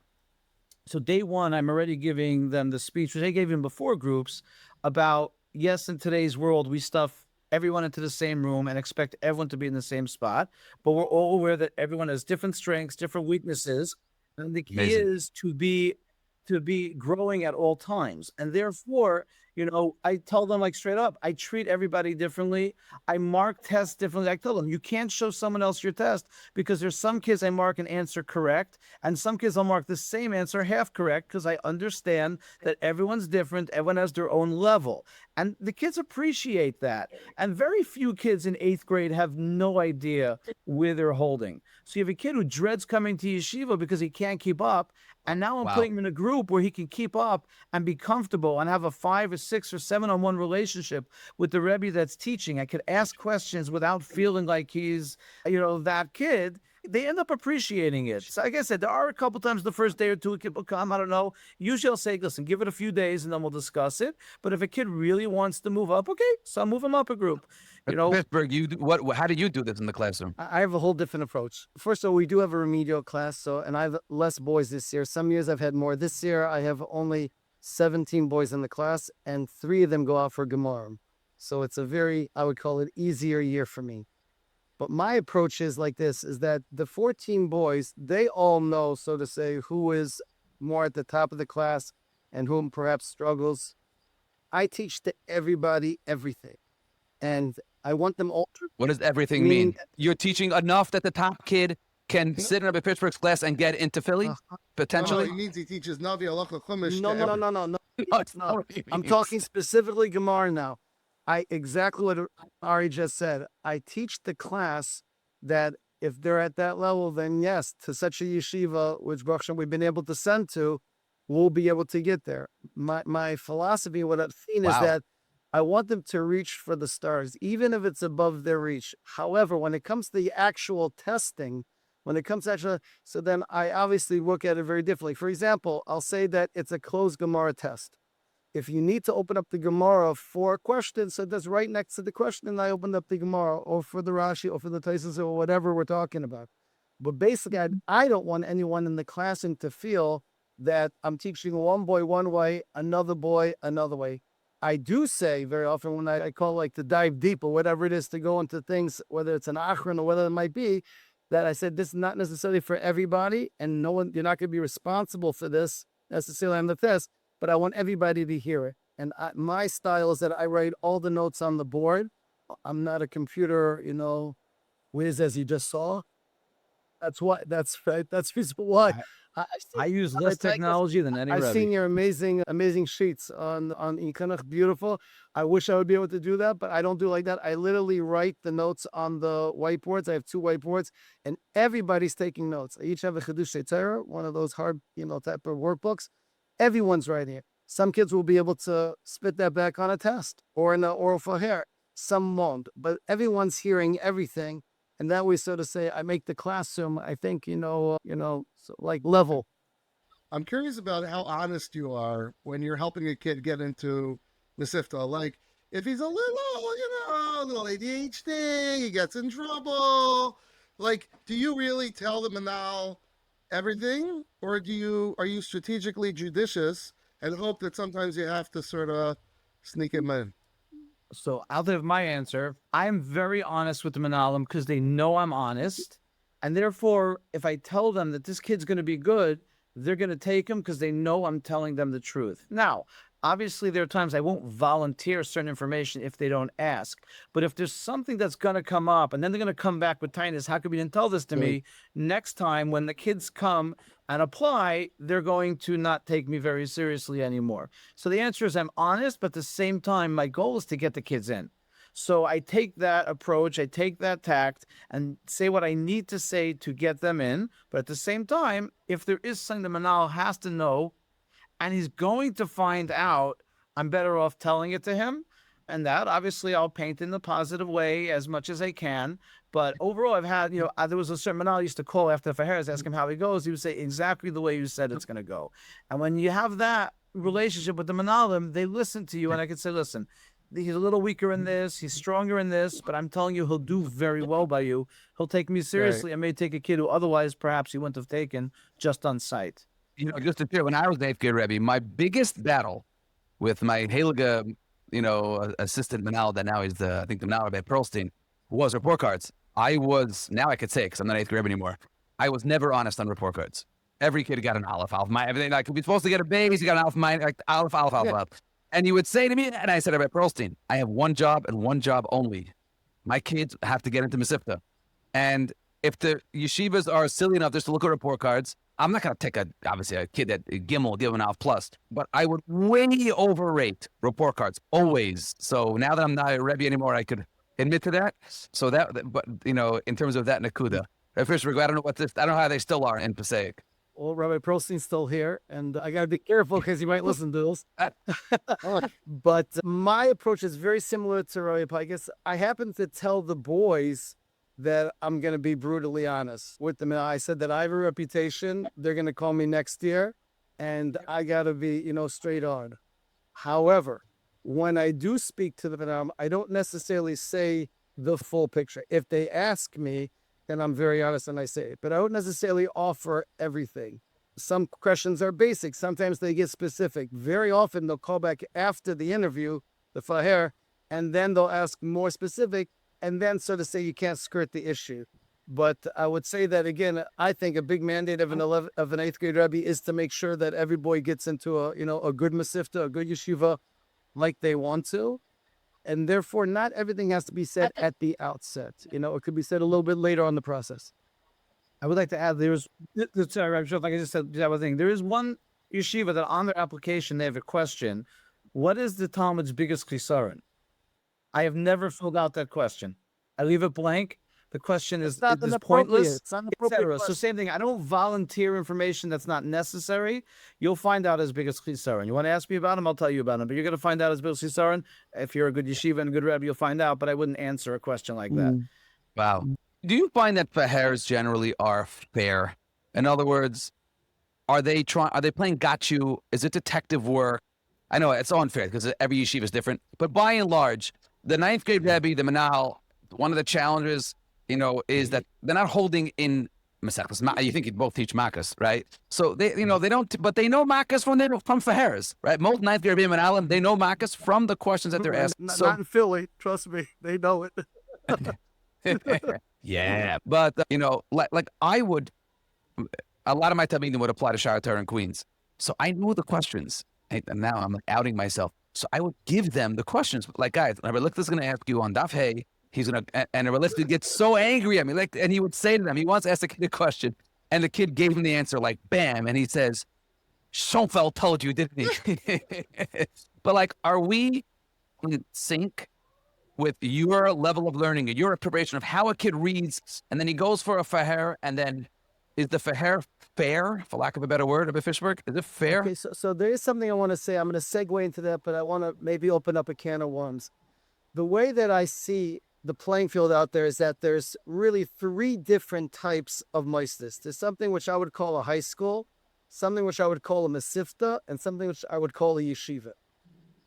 So day one, I'm already giving them the speech, which I gave them before groups, about, yes, in today's world, we stuff everyone into the same room and expect everyone to be in the same spot. But we're all aware that everyone has different strengths, different weaknesses. And the key Amazing. is to be growing at all times. And therefore, you know, I tell them like straight up, I treat everybody differently. I mark tests differently. I tell them, you can't show someone else your test because there's some kids I mark an answer correct, and some kids I'll mark the same answer half correct because I understand that everyone's different. Everyone has their own level. And the kids appreciate that. And very few kids in 8th grade have no idea where they're holding. So you have a kid who dreads coming to yeshiva because he can't keep up. And now I'm Wow. putting him in a group where he can keep up and be comfortable and have a 5 or 6 or 7-on-1 relationship with the Rebbe that's teaching. I could ask questions without feeling like he's, you know, that kid. They end up appreciating it. So like I said, there are a couple times the first day or two a kid will come, I don't know. Usually I'll say, listen, give it a few days and then we'll discuss it. But if a kid really wants to move up, okay, so I'll move him up a group. You know, Pittsburgh, how do you do this in the classroom? I have a whole different approach. First of all, we do have a remedial class, and I have less boys this year. Some years I've had more. This year I have only 17 boys in the class, and 3 of them go out for Gemara. So it's a very, I would call it, easier year for me. But my approach is like this, is that the 14 boys, they all know, so to say, who is more at the top of the class and whom perhaps struggles. I teach to everybody everything. And I want them all to... What does everything mean? You're teaching enough that the top kid can sit in a Pittsburgh's class and get into Philly, potentially? No, he means he teaches Navi Halacha Chumash. No. No, it's not what he I'm means. talking specifically Gemara now. Exactly what Ari just said. I teach the class that if they're at that level, then yes, to such a yeshiva, which Baruch Hashem we've been able to send to, we'll be able to get there. My philosophy, what I've seen is that I want them to reach for the stars, even if it's above their reach. However, when it comes to the actual testing, so then I obviously look at it very differently. For example, I'll say that it's a closed Gemara test. If you need to open up the Gemara for questions, so that's right next to the question, and I opened up the Gemara, or for the Rashi, or for the Taisus, or whatever we're talking about. But basically, I don't want anyone in the classroom to feel that I'm teaching one boy one way, another boy another way. I do say very often when I call like to dive deep or whatever it is to go into things, whether it's an achron or whether it might be, that I said this is not necessarily for everybody, and no one, you're not going to be responsible for this necessarily on the test, but I want everybody to hear it. And my style is that I write all the notes on the board. I'm not a computer, you know, whiz as you just saw. That's right. That's feasible. Why? I use less technology than any I've Rebbe. seen your amazing sheets on Ikanach. Beautiful. I wish I would be able to do that, but I don't do like that. I literally write the notes on the whiteboards. I have 2 whiteboards, and everybody's taking notes. I each have a Chedush Torah, one of those hard, you know, type of workbooks. Everyone's writing it. Some kids will be able to spit that back on a test or in the oral faher. Some won't, but everyone's hearing everything. And that way, so to say, I make the classroom, I think, so like level. I'm curious about how honest you are when you're helping a kid get into Mesivta. Like, if he's a little ADHD, he gets in trouble. Like, do you really tell the manal everything? Or are you strategically judicious and hope that sometimes you have to sort of sneak him in? So I'll give my answer. I'm very honest with the Manalim because they know I'm honest. And therefore, if I tell them that this kid's going to be good, they're going to take him because they know I'm telling them the truth. Now, obviously, there are times I won't volunteer certain information if they don't ask. But if there's something that's going to come up and then they're going to come back with tightness, how come you didn't tell this to me? Next time when the kids come and apply, they're going to not take me very seriously anymore. So the answer is I'm honest, but at the same time, my goal is to get the kids in. So I take that approach, I take that tact and say what I need to say to get them in. But at the same time, if there is something the Manal has to know and he's going to find out, I'm better off telling it to him. And that obviously I'll paint in the positive way as much as I can. But overall, I've had, there was a certain Manal I used to call after the Faheres, ask him how he goes. He would say exactly the way you said it's going to go. And when you have that relationship with the Manalim, they listen to you. And I could say, listen, he's a little weaker in this, he's stronger in this, but I'm telling you, he'll do very well by you. He'll take me seriously. I may take a kid who otherwise perhaps he wouldn't have taken just on sight. Just to share, when I was an 8th grade Rebbe, my biggest battle with my Heliga, assistant Manal, that now is I think the Manal Rabbi Perlstein, was report cards. Now I could say, because I'm not 8th grade Rebbe anymore, I was never honest on report cards. Every kid got an Aleph, everything. Like, we're supposed to get a base, you got an Aleph, like Aleph. And you would say to me, and I said, Rabbi Perlstein, I have one job and one job only. My kids have to get into Mesivta. And if the yeshivas are silly enough just to look at report cards, I'm not going to take obviously a kid at Gimel, give an Aleph plus, but I would way overrate report cards, always. So now that I'm not a Rebbe anymore, I could admit to that. So but in terms of that Nakuda, Fisher, I don't know how they still are in Passaic. Well, Rabbi Perlstein's still here, and I got to be careful because he might listen to this. But my approach is very similar to Rabbi Pikus. I happen to tell the boys that I'm going to be brutally honest with them. I said that I have a reputation. They're going to call me next year, and I got to be, straight on. However, when I do speak to them, I don't necessarily say the full picture. If they ask me, then I'm very honest and I say it. But I don't necessarily offer everything. Some questions are basic. Sometimes they get specific. Very often they'll call back after the interview, the Faher, and then they'll ask more specific, and then sort of say you can't skirt the issue. But I would say that, again, I think a big mandate of an 8th grade Rebbe is to make sure that every boy gets into a good Mesivta, a good yeshiva, like they want to. And therefore, not everything has to be said at the outset. It could be said a little bit later on the process. I would like to add, sorry, I'm sure, like I just said, that was thing. There is one yeshiva that on their application, they have a question. What is the Talmud's biggest chisaron? I have never filled out that question. I leave it blank. The question is pointless, etc. So same thing. I don't volunteer information that's not necessary. You'll find out his biggest chisaron. You want to ask me about him? I'll tell you about him. But you're going to find out his biggest chisaron. If you're a good yeshiva and a good rebbe, you'll find out. But I wouldn't answer a question like that. Wow. Do you find that Fahers generally are fair? In other words, are they playing got you? Is it detective work? I know it's unfair because every yeshiva is different. But by and large, the 9th grade rebbe, the Manal, one of the challenges, is that they're not holding in Masechtas. You think you both teach Makas, right? So they don't, but they know Makas from Faheres, right? Most 9th grade Rebbe and Alan, they know Makas from the questions that they're asking. Not in Philly, trust me, they know it. Yeah, but like I would, a lot of my talmidim would apply to Shara Torah in Queens, so I knew the questions. And now I'm outing myself. So I would give them the questions, like, guys, Rabbi Lichter's going to ask you on Daf Hey. He's going to, and Rabbi Lichter gets so angry at me, and he would say to them, he wants to ask the kid a question, and the kid gave him the answer, like, bam, and he says, Schonfeld told you, didn't he? But are we in sync with your level of learning and your preparation of how a kid reads, and then he goes for a Faher, and then is the Faher fair, for lack of a better word, Rabbi Fishberg? Is it fair? Okay, so there is something I want to say. I'm going to segue into that, but I want to maybe open up a can of worms. The way that I see the playing field out there is that there's really 3 different types of moistus. There's something which I would call a high school, something which I would call a Mesivta, and something which I would call a yeshiva.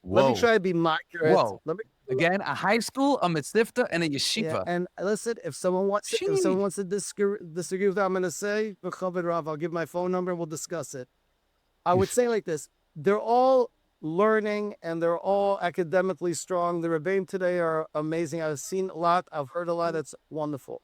Whoa. Let me try to be accurate. Whoa. Again, a high school, a Mesivta, and a yeshiva. Yeah, and listen, if someone wants to disagree with what I'm going to say, I'll give my phone number and we'll discuss it. I would say like this. They're all learning, and they're all academically strong. The Rebbeim today are amazing. I've seen a lot. I've heard a lot. It's wonderful.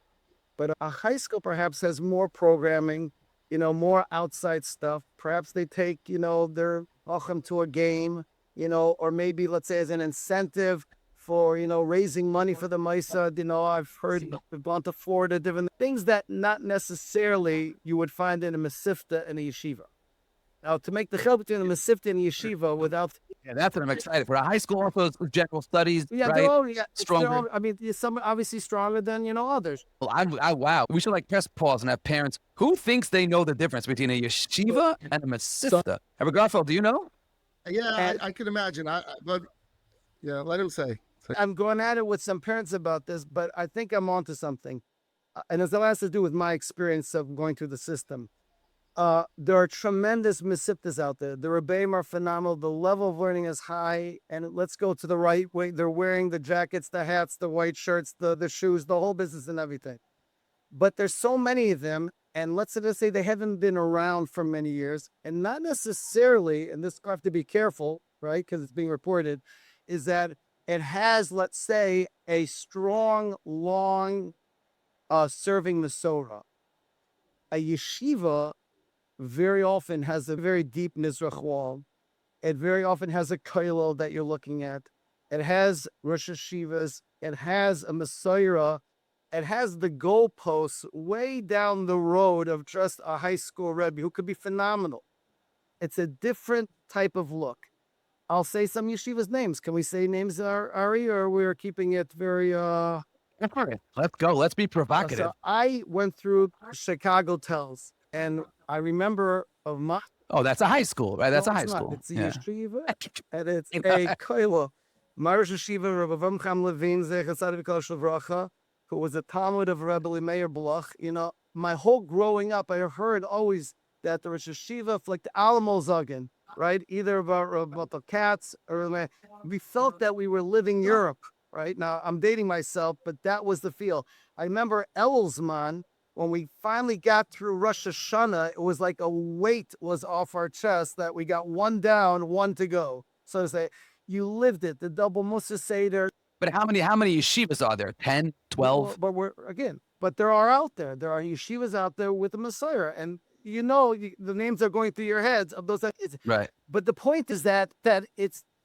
But a high school perhaps has more programming, more outside stuff. Perhaps they take, their Achim to a game, or maybe, let's say, as an incentive for, raising money for the Mossad. I've heard we've gone to Florida, different things that not necessarily you would find in a Mesivta and a yeshiva. Now, to make the chel between a Mesivta and a yeshiva without... Yeah, that's what I'm excited for. A high school also is general studies, Yeah, right? they're all Stronger. some are obviously stronger than, others. Well, wow. We should press pause and have parents. Who thinks they know the difference between a yeshiva and a Mesivta? Rabbi Garfield, do you know? Yeah, I can imagine. But yeah, let him say. I'm going at it with some parents about this, but I think I'm onto something. And it has to do with my experience of going through the system. There are tremendous Mesivtas out there. The Rebbeim are phenomenal. The level of learning is high. And let's go to the right way. They're wearing the jackets, the hats, the white shirts, the shoes, the whole business and everything. But there's so many of them. And let's just say they haven't been around for many years. And not necessarily, and this I have to be careful, right, because it's being reported, is that it has, let's say, a strong, long serving Masorah. A yeshiva very often has a very deep Nizrach wall. It very often has a kollel that you're looking at. It has Rosh Hashivas. It has a Masorah. It has the goalposts way down the road of just a high school Rebbe who could be phenomenal. It's a different type of look. I'll say some yeshivas names. Can we say names, Ari, or we're keeping it very... Let's go. Let's be provocative. So I went through Chicago Tells, and I remember of my... Oh, that's a high school, right? That's No, a high it's not. school. It's a yeshiva, and it's a kollel. My Rosh Yeshiva, Rabbi Avram Levin, Zecher Tzaddik V'Kol Shavracha, who was a Talmud of Rabbi Meir Bloch. My whole growing up, I heard always that the Rosh Yeshiva, like the Alamo Zagen, right? Either about the cats or we felt that we were living Europe, right? Now I'm dating myself, but that was the feel. I remember Elzman, when we finally got through Rosh Hashanah, it was like a weight was off our chest that we got one down, one to go. So to say, you lived it, the double Musa Seder. But how many yeshivas are there? 10, 12? But there are out there. There are yeshivas out there with the Messiah. And the names are going through your heads of those. Right. But the point is that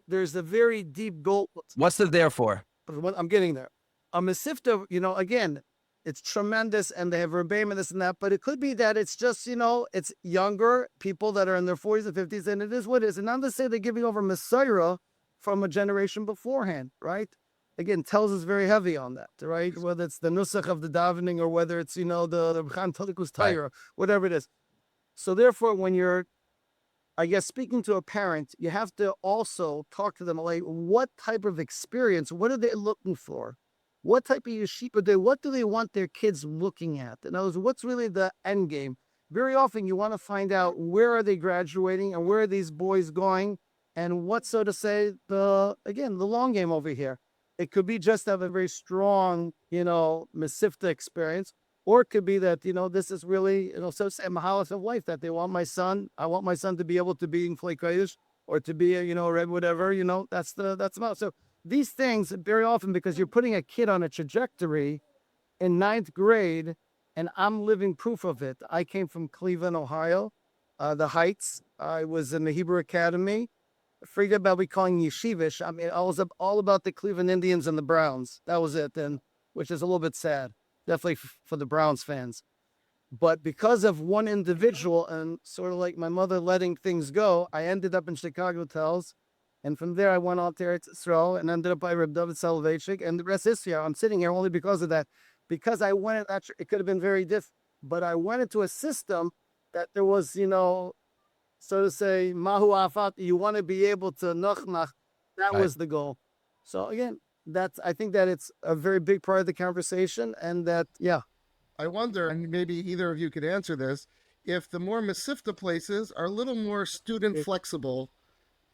there's a very deep goal. What's it there for? I'm getting there. A Mesivta, again, it's tremendous, and they have Rebbeim and this and that, but it could be that it's just, it's younger people that are in their 40s and 50s, and it is what it is. And not to say they're giving over Messiah from a generation beforehand, right? Again, tells us very heavy on that, right? Whether it's the nusach of the davening or whether it's, the B'chan Talikus Taira, whatever it is. So therefore, when you're, I guess, speaking to a parent, you have to also talk to them like, what type of experience, what are they looking for? What type of yeshiva what do they want their kids looking at? In other words, what's really the end game? Very often you want to find out where are they graduating and where are these boys going and what, so to say, the long game over here. It could be just have a very strong, Mesivta experience, or it could be that, this is really, so to say, a mahalas of life that I want my son to be able to be in Flay Kodesh or to be a Rebbe, whatever, that's about. So these things very often, because you're putting a kid on a trajectory in 9th grade, and I'm living proof of it. I came from Cleveland, Ohio, the Heights. I was in the Hebrew Academy. Forget about we calling Yeshivish. I mean, I was all about the Cleveland Indians and the Browns. That was it, and which is a little bit sad, definitely for the Browns fans. But because of one individual and sort of like my mother letting things go, I ended up in Chicago Tells. And from there, I went on to Eretz Yisrael and ended up by Reb David Soloveitchik. And the rest is here. I'm sitting here only because of that. Because I went, it could have been very different. But I went into a system that there was, so to say, mahu afat, you want to be able to nachnach. That was the goal. So again, I think that it's a very big part of the conversation. And that, yeah. I wonder, and maybe either of you could answer this, if the more Mesivta places are a little more student flexible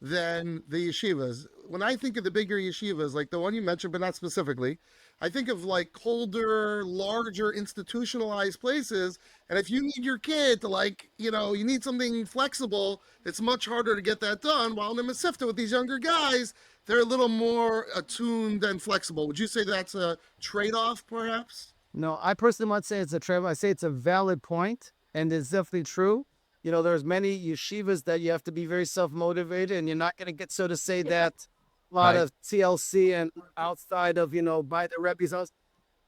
than the yeshivas. when I think of the bigger yeshivas, like the one you mentioned, but not specifically, I think of like colder, larger, institutionalized places. And if you need your kid to like, you need something flexible, it's much harder to get that done. While in the Mesivta with these younger guys, they're a little more attuned and flexible. Would you say that's a trade-off, perhaps? No, I personally might say it's a trade. I say it's a valid point, and it's definitely true. There's many yeshivas that you have to be very self-motivated, and you're not going to get, so to say, that a lot Right. of TLC and outside of, by the Rebbe's house.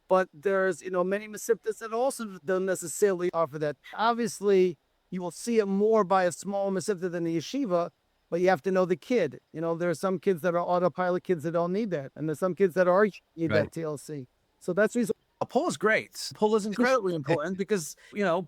But there's, many Mesivtas that also don't necessarily offer that. Obviously, you will see it more by a small Mesivta than a yeshiva, but you have to know the kid. There are some kids that are autopilot kids that don't need that, and there's some kids that need Right. that TLC. So that's the reason. A pull is great. Pull is incredibly important because,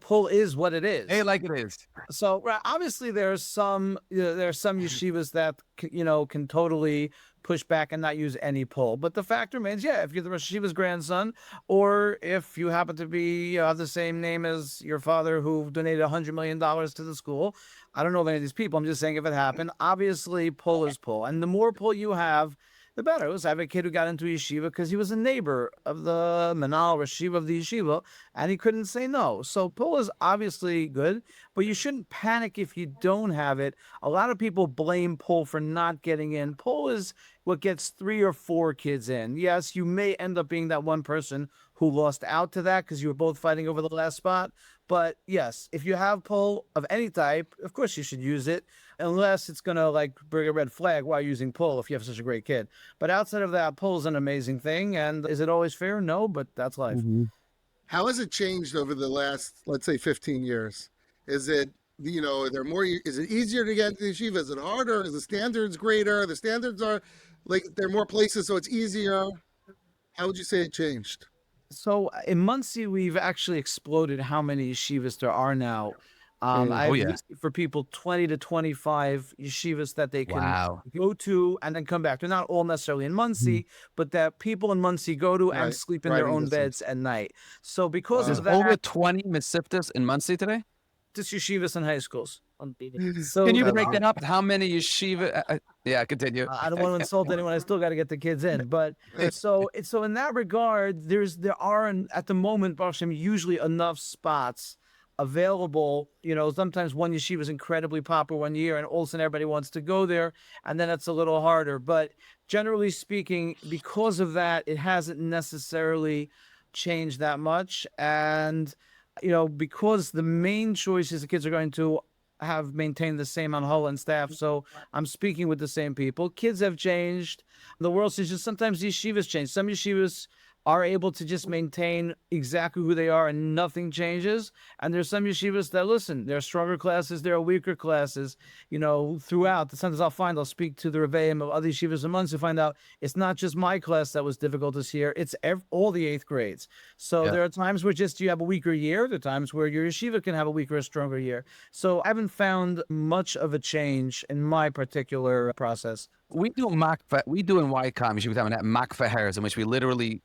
pull is what it is. Hey, like it is. So obviously there's some yeshivas that can totally push back and not use any pull. But the fact remains, if you're the Rosh Yeshiva's grandson, or if you happen to be have the same name as your father who donated $100 million to the school, I don't know of any of these people. I'm just saying if it happened, obviously pull is pull, and the more pull you have, the better. I have a kid who got into yeshiva because he was a neighbor of the Manal Rashiva of the yeshiva, and he couldn't say no. So pull is obviously good, but you shouldn't panic if you don't have it. A lot of people blame pull for not getting in. Pull is what gets 3 or 4 kids in. Yes, you may end up being that one person who lost out to that because you were both fighting over the last spot. But yes, if you have pull of any type, of course you should use it, unless it's going to bring a red flag while using pull if you have such a great kid. But outside of that, pull is an amazing thing. And is it always fair? No, but that's life. How has it changed over the last, let's say, 15 years? Is it, is it easier to get into the yeshiva? Is it harder? Is the standards greater? The standards are there are more places, so it's easier. How would you say it changed? So in Muncie, we've actually exploded how many yeshivas there are now. Oh, yeah. For people 20 to 25 yeshivas that they can Wow. go to and then come back. They're not all necessarily in Muncie, but that people in Muncie go to and Right. sleep in their Driving own distance. beds at night. So because Wow. There's of that, over 20 Mesivtas in Muncie today. just yeshivas in high schools. So Can you break that up? How many yeshiva? Yeah, continue. I don't want to insult anyone. I still got to get the kids in. But so in that regard, there are at the moment, Baruch Hashem, usually enough spots available. Sometimes one yeshiva is incredibly popular one year, and all of a sudden everybody wants to go there, and then it's a little harder. But generally speaking, because of that, it hasn't necessarily changed that much. And because the main choice is the kids are going to have maintained the same on and staff. So I'm speaking with the same people. Kids have changed. The world is just sometimes yeshivas change. Some yeshivas are able to just maintain exactly who they are and nothing changes. And there's some yeshivas that, listen, there are stronger classes, there are weaker classes, throughout. Sometimes I'll speak to the Rebbeim of other yeshivas in months to find out it's not just my class that was difficult this year, it's all the 8th grades. So there are times where just you have a weaker year, there are times where your yeshiva can have a weaker or stronger year. So I haven't found much of a change in my particular process. We do in YCOM, yeshiva time, that mock fahers, in which we literally,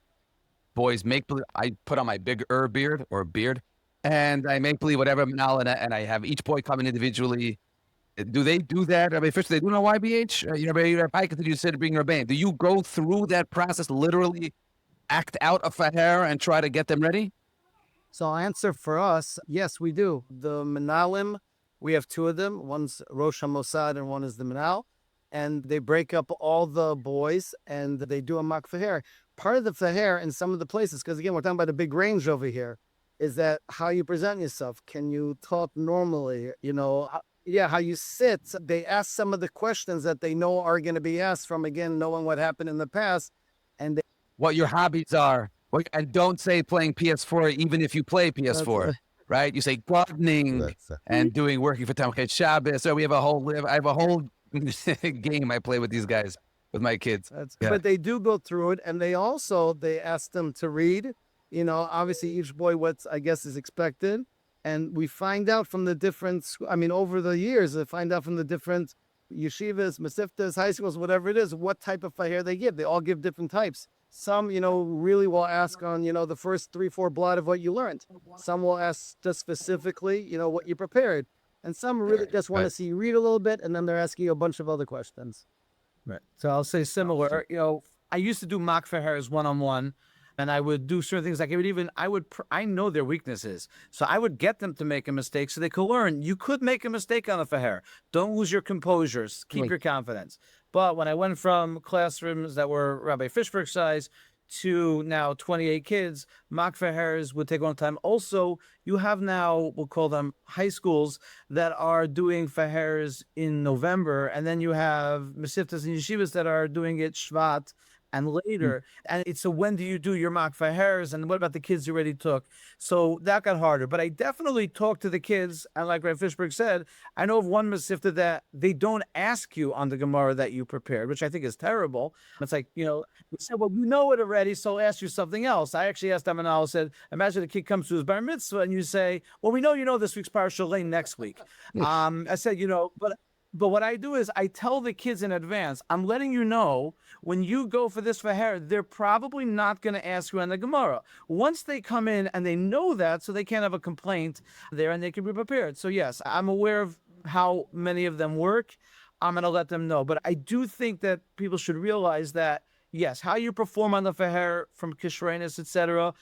boys make believe. I put on my big beard or beard, and I make believe whatever manal, and I have each boy come in individually. Do they do that? I mean, first, they do know YBH. You said bring your band. Do you go through that process, literally act out a faher and try to get them ready? So I'll answer for us. Yes, we do. The Menalim, we have 2 of them. One's Rosh HaMossad and one is the Menal. And they break up all the boys and they do a mock faher. Part of the faher in some of the places, because again, we're talking about a big range over here, is that how you present yourself. Can you talk normally? How you sit. They ask some of the questions that they know are going to be asked from, again, knowing what happened in the past. And What your hobbies are. And don't say playing PS4, even if you play PS4, right? You say gardening and working for Tamchet Shabbos. So I have a whole game I play with these guys, with my kids. But they do go through it, and they ask them to read. Obviously each boy what I guess is expected, and we find out from the different. Over the years, they find out from the different yeshivas, mesiftas, high schools, whatever it is, what type of faher they give. They all give different types. Some, really will ask on, the first 3-4 blot of what you learned. Some will ask just specifically, what you prepared. And some really just want to see you read a little bit, and then they're asking you a bunch of other questions. Right. So I'll say similar. I used to do mock fahers one-on-one, and I would do certain things. Like I know their weaknesses, so I would get them to make a mistake so they could learn. You could make a mistake on a faher. Don't lose your composure. Keep Right. your confidence. But when I went from classrooms that were Rabbi Fishberg size to now 28 kids, mock fahers would take a long time. Also, you have now, we'll call them high schools that are doing fahers in November, and then you have Mesivtas and Yeshivas that are doing it Shvat and later. And it's a when do you do your mock fahers, and what about the kids you already took? So that got harder. But I definitely talked to the kids, and like Rabbi Fishberg said, I know of one Mesivta that they don't ask you on the Gemara that you prepared, which I think is terrible. It's like, we said, well, you know it already, so I'll ask you something else. I actually asked them, and I said, imagine a kid comes to his bar mitzvah, and you say, well, we know you know this week's Parashat Lane next week. I said, but what I do is I tell the kids in advance, I'm letting you know when you go for this faher, they're probably not going to ask you on the Gemara. Once they come in and they know that, so they can't have a complaint there and they can be prepared. So yes, I'm aware of how many of them work. I'm going to let them know. But I do think that people should realize that, yes, how you perform on the faher from Kishrenis, etc.,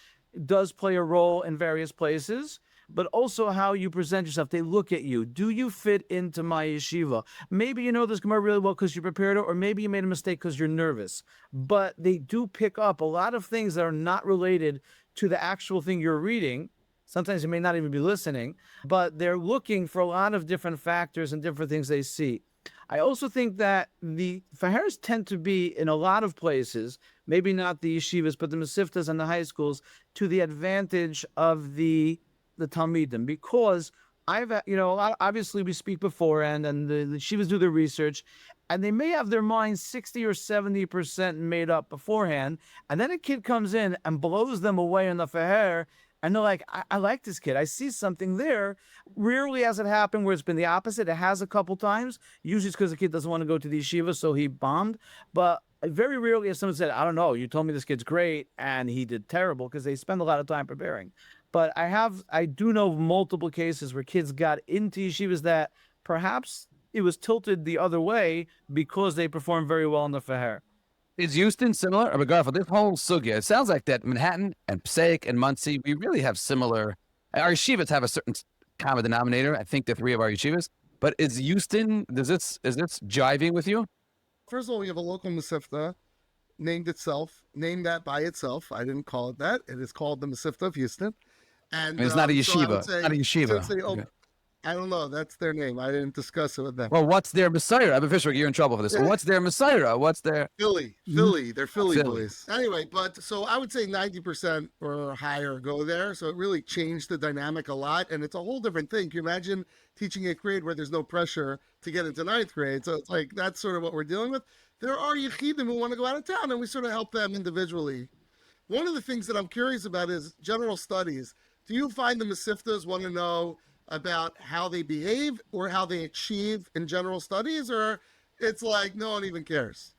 does play a role in various places. But also how you present yourself. They look at you. Do you fit into my yeshiva? Maybe you know this Gemara really well because you prepared it, or maybe you made a mistake because you're nervous. But they do pick up a lot of things that are not related to the actual thing you're reading. Sometimes you may not even be listening, but they're looking for a lot of different factors and different things they see. I also think that the faharas tend to be in a lot of places, maybe not the yeshivas, but the mesivtas and the high schools, to the advantage of the Talmidim, because obviously we speak beforehand and the yeshivas do their research, and they may have their minds 60 or 70% made up beforehand, and then a kid comes in and blows them away in the faher, and they're like, I like this kid. I see something there. Rarely has it happened where it's been the opposite. It has a couple times. Usually it's because the kid doesn't want to go to the yeshiva, so he bombed. But very rarely has someone said, I don't know, you told me this kid's great, and he did terrible, because they spend a lot of time preparing. But I do know of multiple cases where kids got into yeshivas that perhaps it was tilted the other way because they performed very well in the faher. Is Houston similar? Or Garfield, this whole sugya, it sounds like that Manhattan and Passaic and Muncie, we really have similar. Our yeshivas have a certain common denominator. I think the three of our yeshivas. But is Houston, is this jiving with you? First of all, we have a local Mesivta named that by itself. I didn't call it that. It is called the Mesivta of Houston. And It's not a so I yeshiva. would say- Not a yeshiva. Say, Okay. I don't know. That's their name. I didn't discuss it with them. Well, what's their Messiah? I've officially, you're in trouble for this. Yeah. What's their Messiah? What's their... Philly. They're Philly Philly. boys. Anyway, but so I would say 90% or higher go there. So it really changed the dynamic a lot. And it's a whole different thing. Can you imagine teaching 8th grade where there's no pressure to get into 9th grade? So it's like, that's sort of what we're dealing with. There are Yechidim who want to go out of town, and we sort of help them individually. One of the things that I'm curious about is general studies. Do you find the Mesivtas want to know about how they behave or how they achieve in general studies, or it's like no one even cares?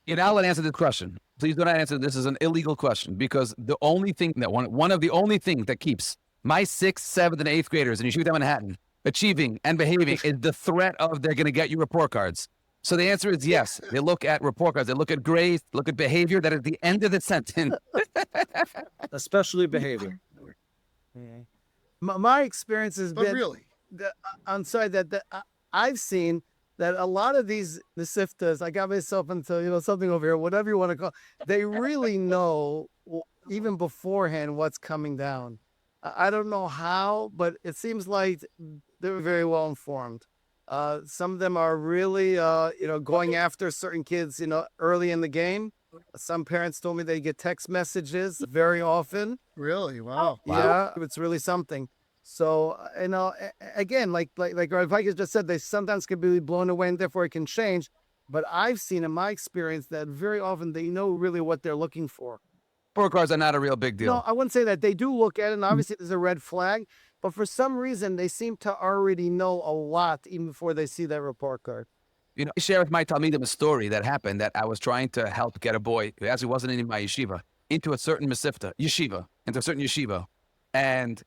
I'll let answer this question. Please don't answer. This is an illegal question, because the only thing that one of the only things that keeps my 6th, 7th, and 8th graders in Yeshiva Manhattan achieving and behaving is the threat of they're going to get you report cards. So the answer is yes. They look at report cards. They look at grades, look at behavior. That is the end of the sentence. Especially behavior. My experience has But been really, I'm sorry that I've seen that a lot of these Mesivtas, I got myself into something over here, whatever you want to call, they really know even beforehand what's coming down. I don't know how, but it seems like they're very well informed. Some of them are really, going after certain kids, early in the game. Some parents told me they get text messages very often. really, wow. Yeah, it's really something. So, again, like Rabbi just said, they sometimes can be blown away and therefore it can change. But I've seen in my experience that very often they know really what they're looking for. Report cards are not a real big deal. No, I wouldn't say that. They do look at it, and obviously there's a red flag. But for some reason, they seem to already know a lot even before they see that report card. I share with my Talmidim a story that happened that I was trying to help get a boy who actually wasn't in my yeshiva into a certain into a certain yeshiva. And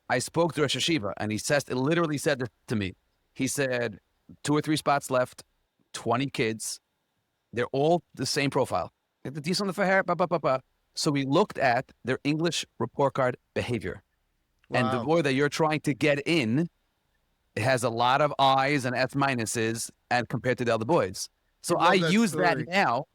I spoke to Rosh Yeshiva, and he literally said this to me. He said, 2 or 3 spots left. 20 kids. They're all the same profile. They have the decent for hair, So we looked at their English report card behavior. And the Wow. boy that you're trying to get in, it has a lot of I's and F minuses and compared to the other boys. So I love I that use story. that now.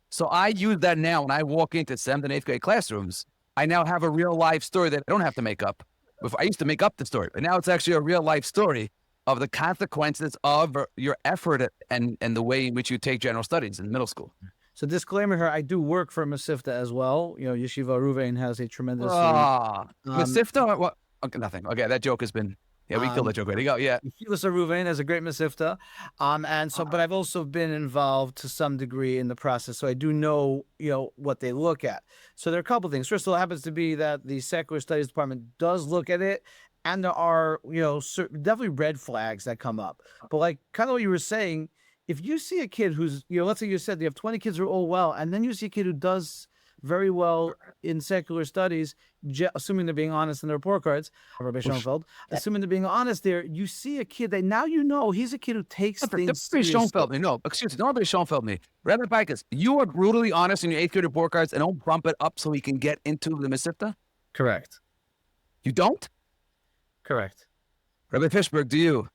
So I use that now when I walk into 7th and 8th grade classrooms. I now have a real life story that I don't have to make up. Before I used to make up the story, but now it's actually a real life story of the consequences of your effort and the way in which you take general studies in middle school. So disclaimer here, I do work for Mesivta as well. You know, Yeshiva Ruvain has a tremendous... Mesivta? What? Okay, nothing. Okay, that joke has been... Yeah, we killed that joke. Ready to go? Yeah. Yeshiva Ruvain has a great Mesivta. And so, but I've also been involved to some degree in the process. So I do know, what they look at. So there are a couple of things. First of all, it happens to be that the secular studies department does look at it. And there are, definitely red flags that come up. But like kind of what you were saying, if you see a kid who's, let's say you said you have 20 kids who are all well, and then you see a kid who does very well in secular studies, assuming they're being honest in their report cards, Rabbi Schonfeld, assuming they're being honest there, you see a kid that now he's a kid who takes things seriously. Schonfeld me. No, excuse me. Don't Rabbi Schonfeld me. Rabbi Pikus, you are brutally honest in your 8th grade report cards and don't bump it up so he can get into the Mesivta? Correct. You don't? Correct. Rabbi Fishberg, do you?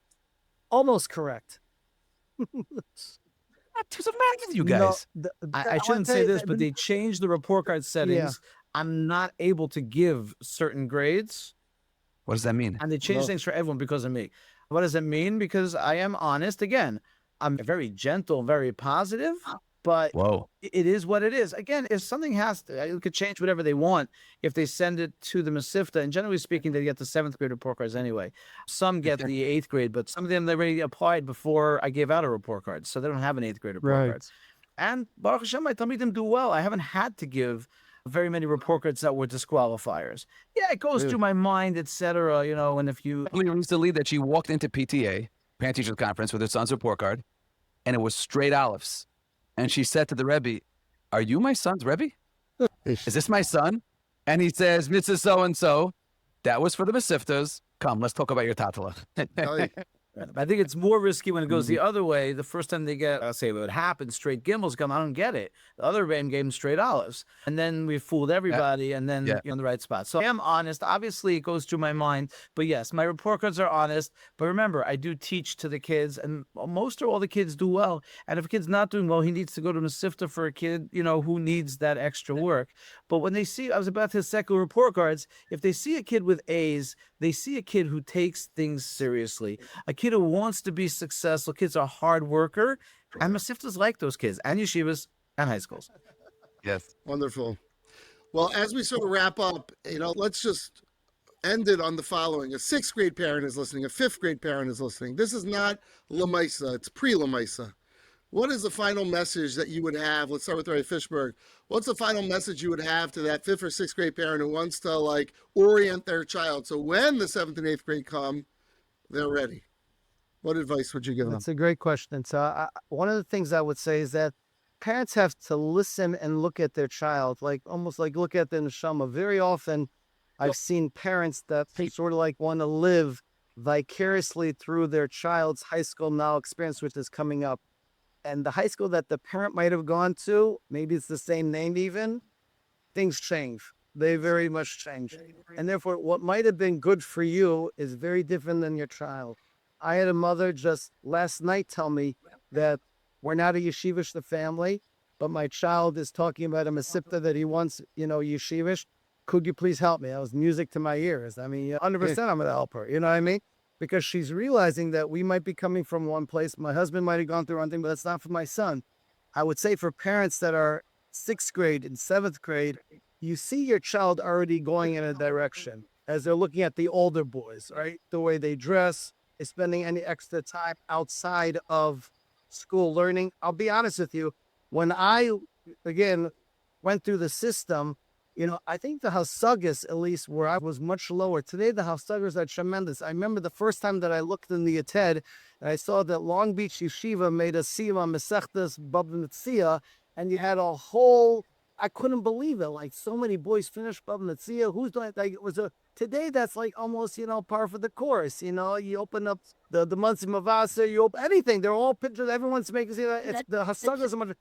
Almost correct. What's the matter with you guys? I shouldn't say this, but they changed the report card settings. Yeah. I'm not able to give certain grades. What does that mean? And they changed things for everyone because of me. What does it mean? Because I am honest. Again, I'm very gentle, very positive, but it is what it is. Again, if something it could change whatever they want if they send it to the Mesivta. And generally speaking, they get the 7th grade report cards anyway. Some get the 8th grade, but some of them they already applied before I gave out a report card, so they don't have an 8th grade report cards. And Baruch Hashem, my Talmidim do well. I haven't had to give very many report cards that were disqualifiers. Yeah, it goes through my mind, etc. And if you recently that she walked into PTA, Parent Teachers Conference, with her son's report card, and it was straight olives. And she said to the Rebbe, "Are you my son's Rebbe? Is this my son?" And he says, "Mrs. So-and-so, that was for the Mesivtas. Come, let's talk about your tatala." I think it's more risky when it goes the other way. The first time they get, I'll say what happened, straight gimmels come, I don't get it. The other band gave them straight olives. And then we fooled everybody, and then you're in the right spot. So I am honest. Obviously, it goes through my mind. But yes, my report cards are honest. But remember, I do teach to the kids, and most or all the kids do well. And if a kid's not doing well, he needs to go to Mesivta for a kid, who needs that extra work. But when they see, I was about to secular report cards, if they see a kid with A's, they see a kid who takes things seriously. A kid who wants to be successful. Kids are hard worker. And Mesivtas like those kids, and yeshivas, and high schools. Yes. Wonderful. Well, as we sort of wrap up, let's just end it on the following. A 6th grade parent is listening. A 5th grade parent is listening. This is not Lamaisa. It's pre-Lamaisa. What is the final message that you would have? Let's start with Ray Fishberg. What's the final message you would have to that 5th or 6th grade parent who wants to orient their child so when the 7th and 8th grade come, they're ready? What advice would you give them? That's a great question. So one of the things I would say is that parents have to listen and look at their child, almost look at the neshama. Very often, I've seen parents that sort of want to live vicariously through their child's high school now experience, which is coming up. And the high school that the parent might have gone to, maybe it's the same name even, things change. They very much change. And therefore, what might have been good for you is very different than your child. I had a mother just last night tell me that we're not a Yeshivish, the family, but my child is talking about a Mesivta that he wants, Yeshivish. Could you please help me? That was music to my ears. I mean, 100% I'm going to help her. You know what I mean? Because she's realizing that we might be coming from one place. My husband might have gone through one thing, but that's not for my son. I would say for parents that are 6th grade and 7th grade, you see your child already going in a direction as they're looking at the older boys, right? The way they dress, is spending any extra time outside of school learning. I'll be honest with you. When I, again, went through the system, I think the Hasagas, at least where I was much lower. Today, the Hasagas are tremendous. I remember the first time that I looked in the op-ed, and I saw that Long Beach Yeshiva made a siyum Mesechtas Bava Metzia, and you had a whole, I couldn't believe it. So many boys finished Bava Metzia. Who's doing it? It was a Today, that's like almost, par for the course. You open up the months of Mavasa, you open anything. They're all pictures. Everyone's making it's the Hasagas.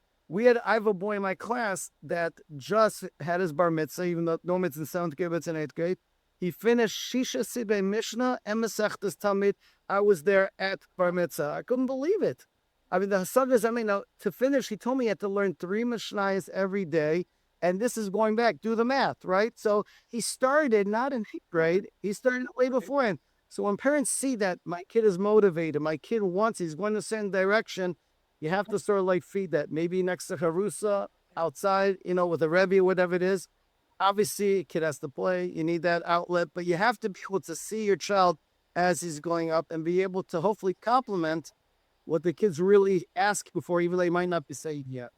I have a boy in my class that just had his bar mitzvah, even though no mitzvah in 7th grade, but it's in 8th grade. He finished Shisha Sibei Mishnah and Masechtas Tamid. I was there at bar mitzvah. I couldn't believe it. I mean, the Hasagas, to finish, he told me he had to learn 3 Mishnayos every day. And this is going back, do the math, right? So he started not in 8th grade, he started way beforehand. So when parents see that my kid is motivated, my kid he's going to send direction, you have to sort of like feed that. Maybe next to Harusa, outside, with a Rebbe or whatever it is. Obviously, a kid has to play, you need that outlet, but you have to be able to see your child as he's going up and be able to hopefully complement what the kids really ask before, even they might not be saying yet.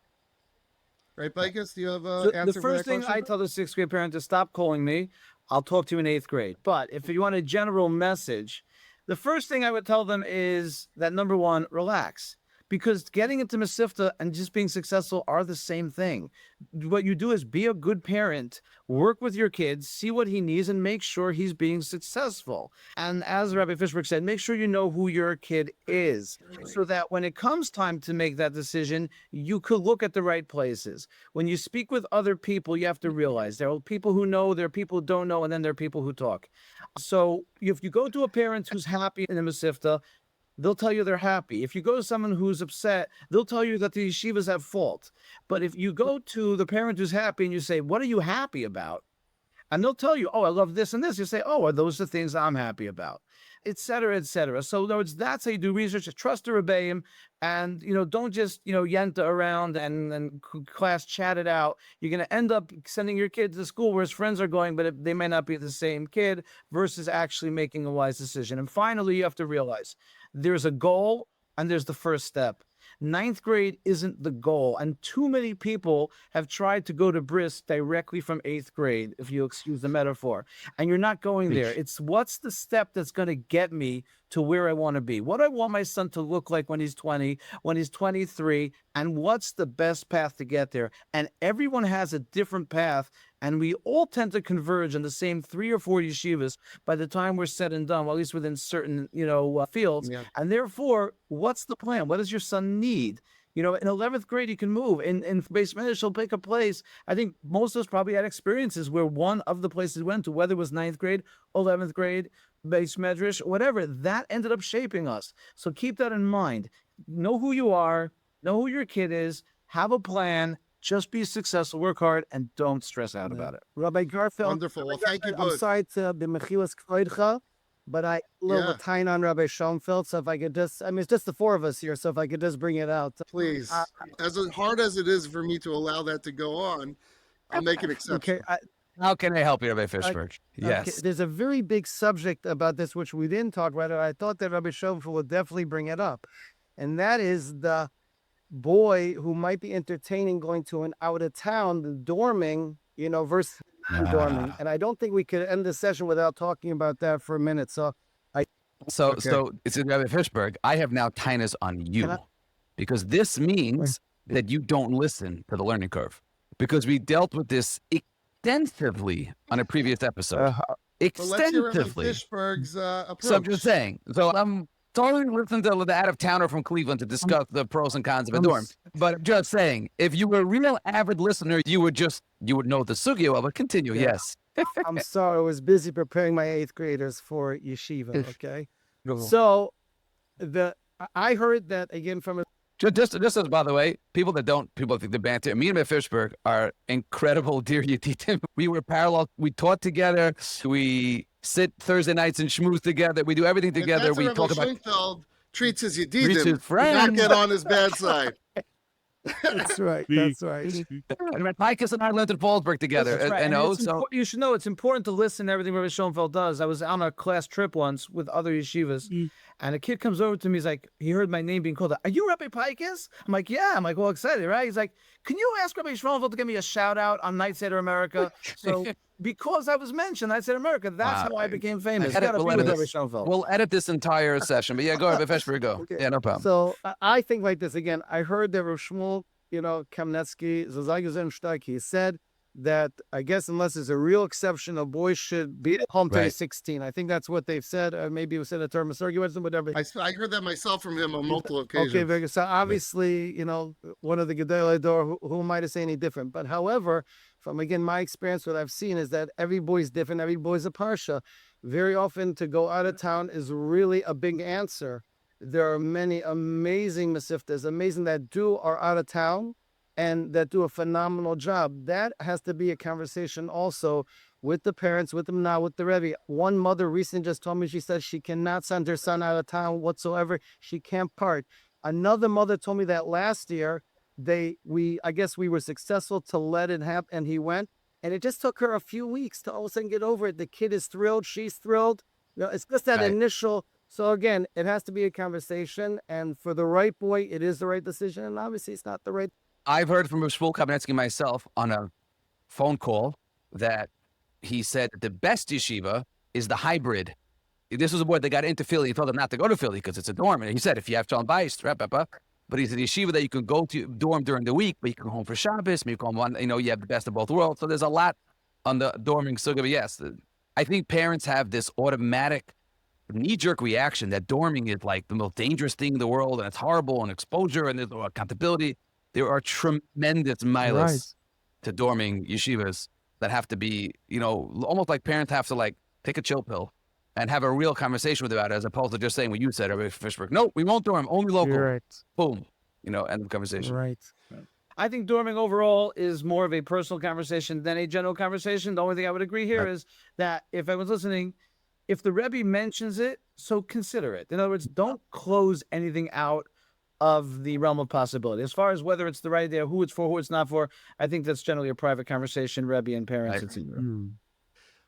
Right, Pikus, do you have So an answer the for that first thing question? I tell the 6th grade parent to stop calling me. I'll talk to you in 8th grade. But if you want a general message, the first thing I would tell them is that number one, relax. Because getting into Mesivta and just being successful are the same thing. What you do is be a good parent, work with your kids, see what he needs, and make sure he's being successful. And as Rabbi Fishberg said, make sure you know who your kid is, so that when it comes time to make that decision, you could look at the right places. When you speak with other people, you have to realize there are people who know, there are people who don't know, and then there are people who talk. So if you go to a parent who's happy in the Mesivta, they'll tell you they're happy. If you go to someone who's upset, they'll tell you that the yeshivas have fault. But if you go to the parent who's happy and you say, what are you happy about? And they'll tell you, oh, I love this and this. You say, oh, are those the things I'm happy about? Et cetera, et cetera. So in other words, that's how you do research. Trust the Rebbeim, and don't just yenta around and class chat it out. You're going to end up sending your kid to school where his friends are going, but they may not be the same kid, versus actually making a wise decision. And finally, you have to realize there's a goal and there's the first step. 9th grade isn't the goal, and too many people have tried to go to bris directly from 8th grade, if you excuse the metaphor, and you're not going there. It's what's the step that's going to get me to where I want to be? What do I want my son to look like when he's 20, when he's 23, and what's the best path to get there? And everyone has a different path, and we all tend to converge in the same 3 or 4 yeshivas by the time we're said and done, well, at least within certain, fields. Yeah. And therefore, what's the plan? What does your son need? In 11th grade, you can move. In base medrash, he'll pick a place. I think most of us probably had experiences where one of the places went to, whether it was 9th grade, 11th grade, base medrash, whatever, that ended up shaping us. So keep that in mind. Know who you are, know who your kid is, have a plan, just be successful, work hard, and don't stress out about it. Rabbi Garfield. Wonderful. Well, thank you both. I'm sorry to be mechilas kvoidcha, but I a little time on Rabbi Schonfeld. So if I could just, it's just the 4 of us here. So if I could just bring it out. Please. As hard as it is for me to allow that to go on, I'll make an exception. Okay. How can I help you, Rabbi Fishberg? Yes. Okay. There's a very big subject about this, which we didn't talk about. I thought that Rabbi Schonfeld would definitely bring it up. And that is the boy who might be entertaining going to an out of town, the dorming, versus dorming. And I don't think we could end this session without talking about that for a minute. So it's Rabbi Fishberg. I have now tinus on you, because this means that you don't listen to the learning curve, because we dealt with this extensively on a previous episode. Extensively. Fishberg's approach. So I'm just saying. So I'm totally listening to the out-of-towner from Cleveland to discuss the pros and cons of a dorm. But I'm just saying, if you were a real avid listener, you would know the sugya well. But continue, yes. I'm sorry, I was busy preparing my 8th graders for yeshiva. Okay, so I heard that again from a. Just as, by the way, people think the banter. Me and Fishberg are incredible dear Yetitim. We were parallel. We taught together. We sit Thursday nights and schmooze together. We do everything together. We talk about. Schonfeld treats his Treats Yedidim. his friends. Not get on his bad side. That's right. That's right. And Micah and I lived in Fallsburg together. That's right. And so you should know it's important to listen to everything Rabbi Schonfeld does. I was on a class trip once with other yeshivas, and a kid comes over to me. He's like, he heard my name being called. Are you Rabbi Pikus? I'm like, yeah. I'm like, well, excited, right? He's like, can you ask Rabbi Schonfeld to give me a shout out on Night Seder America? So because I was mentioned, Night Seder America, that's how I became famous. We'll edit this entire session. But yeah, go ahead, Fishberg, go. Okay. Yeah, no problem. So I think like this again. I heard that Rav Shmuel, Kamnetsky, he said that I guess unless there's a real exception, a boy should be at home till Right. he's 16. I think that's what they've said. Maybe it was in a term of circumcision, whatever. I heard that myself from him on multiple Okay, occasions. very good. So obviously, one of the Gedolei Dor, who am I to say any different? But however, from again my experience, what I've seen is that every boy's different. Every boy's a parsha. Very often, to go out of town is really a big answer. There are many amazing Mesivtas, amazing that are out of town and that do a phenomenal job. That has to be a conversation also with the parents, with them now, with the Rebbe. One mother recently just told me, she said she cannot send her son out of town whatsoever. She can't part. Another mother told me that last year, I guess we were successful to let it happen, and he went. And it just took her a few weeks to all of a sudden get over it. The kid is thrilled. She's thrilled. It's just that Right. initial. So again, it has to be a conversation. And for the right boy, it is the right decision. And obviously, it's not the right. I've heard from Shmuel Kabinetsky myself on a phone call that he said the best yeshiva is the hybrid. This was a boy that got into Philly. He told him not to go to Philly because it's a dorm. And he said, if you have Shalom Bayis, but he's a yeshiva that you can go to dorm during the week, but you can go home for Shabbos. Maybe you come one, you have the best of both worlds. So there's a lot on the dorming suga. But yes, I think parents have this automatic knee-jerk reaction that dorming is like the most dangerous thing in the world, and it's horrible, and exposure, and there's no accountability. There are tremendous milas to dorming yeshivas that have to be, almost like parents have to like take a chill pill and have a real conversation with about it, as opposed to just saying what you said, Rabbi Fishberg. No, we won't dorm, only local. You're right. Boom. End of conversation. Right. I think dorming overall is more of a personal conversation than a general conversation. The only thing I would agree here is that if I was listening, if the Rebbe mentions it, so consider it. In other words, don't close anything out of the realm of possibility. As far as whether it's the right idea, who it's for, who it's not for, I think that's generally a private conversation, Rebbe and parents, etc.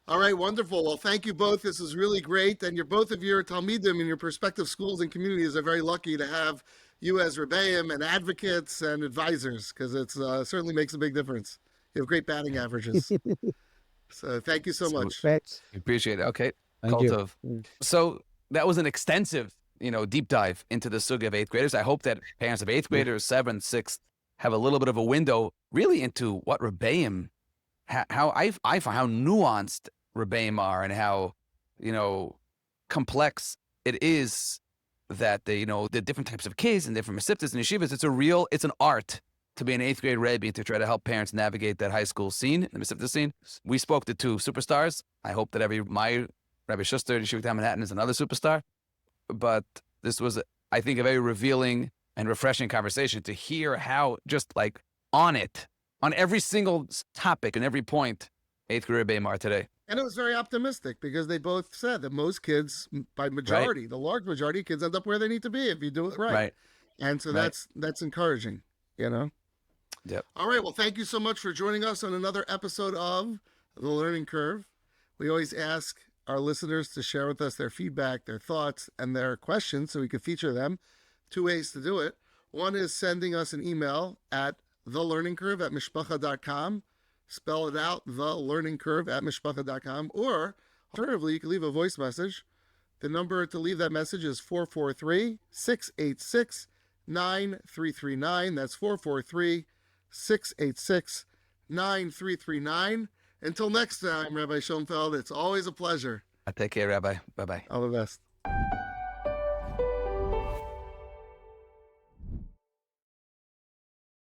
All right, wonderful. Well, thank you both. This is really great. And both of your Talmidim in your respective schools and communities are very lucky to have you as Rebbeim and advocates and advisors, because it certainly makes a big difference. You have great batting averages. So thank you so much. Thanks. Appreciate it. Okay. Thank you. Kultov. So that was an extensive, deep dive into the suga of eighth graders. I hope that parents of eighth graders, seventh, sixth, have a little bit of a window really into what Rebbeim, how I find how nuanced Rebbeim are, and how, complex it is that the different types of kids and different Mesivtas and yeshivas. It's an art to be an eighth grade Rebbe, to try to help parents navigate that high school scene, the Mesivta scene. We spoke to two superstars. I hope that my Rabbi Schuster in Yeshivat Manhattan is another superstar. But this was, I think, a very revealing and refreshing conversation to hear how just like on every single topic and every point, eighth grade Rebbeim are today. And it was very optimistic, because they both said that most kids, by majority, the large majority of kids, end up where they need to be if you do it right. Right. And so that's encouraging, Yep. All right. Well, thank you so much for joining us on another episode of The Learning Curve. We always ask our listeners to share with us their feedback, their thoughts, and their questions so we can feature them. Two ways to do it. One is sending us an email at thelearningcurve@mishpacha.com. Spell it out, thelearningcurve@mishpacha.com. Or alternatively, you can leave a voice message. The number to leave that message is 443-686-9339. That's 443-686-9339. Until next time, Rabbi Schonfeld, it's always a pleasure. Take care, Rabbi. Bye-bye. All the best.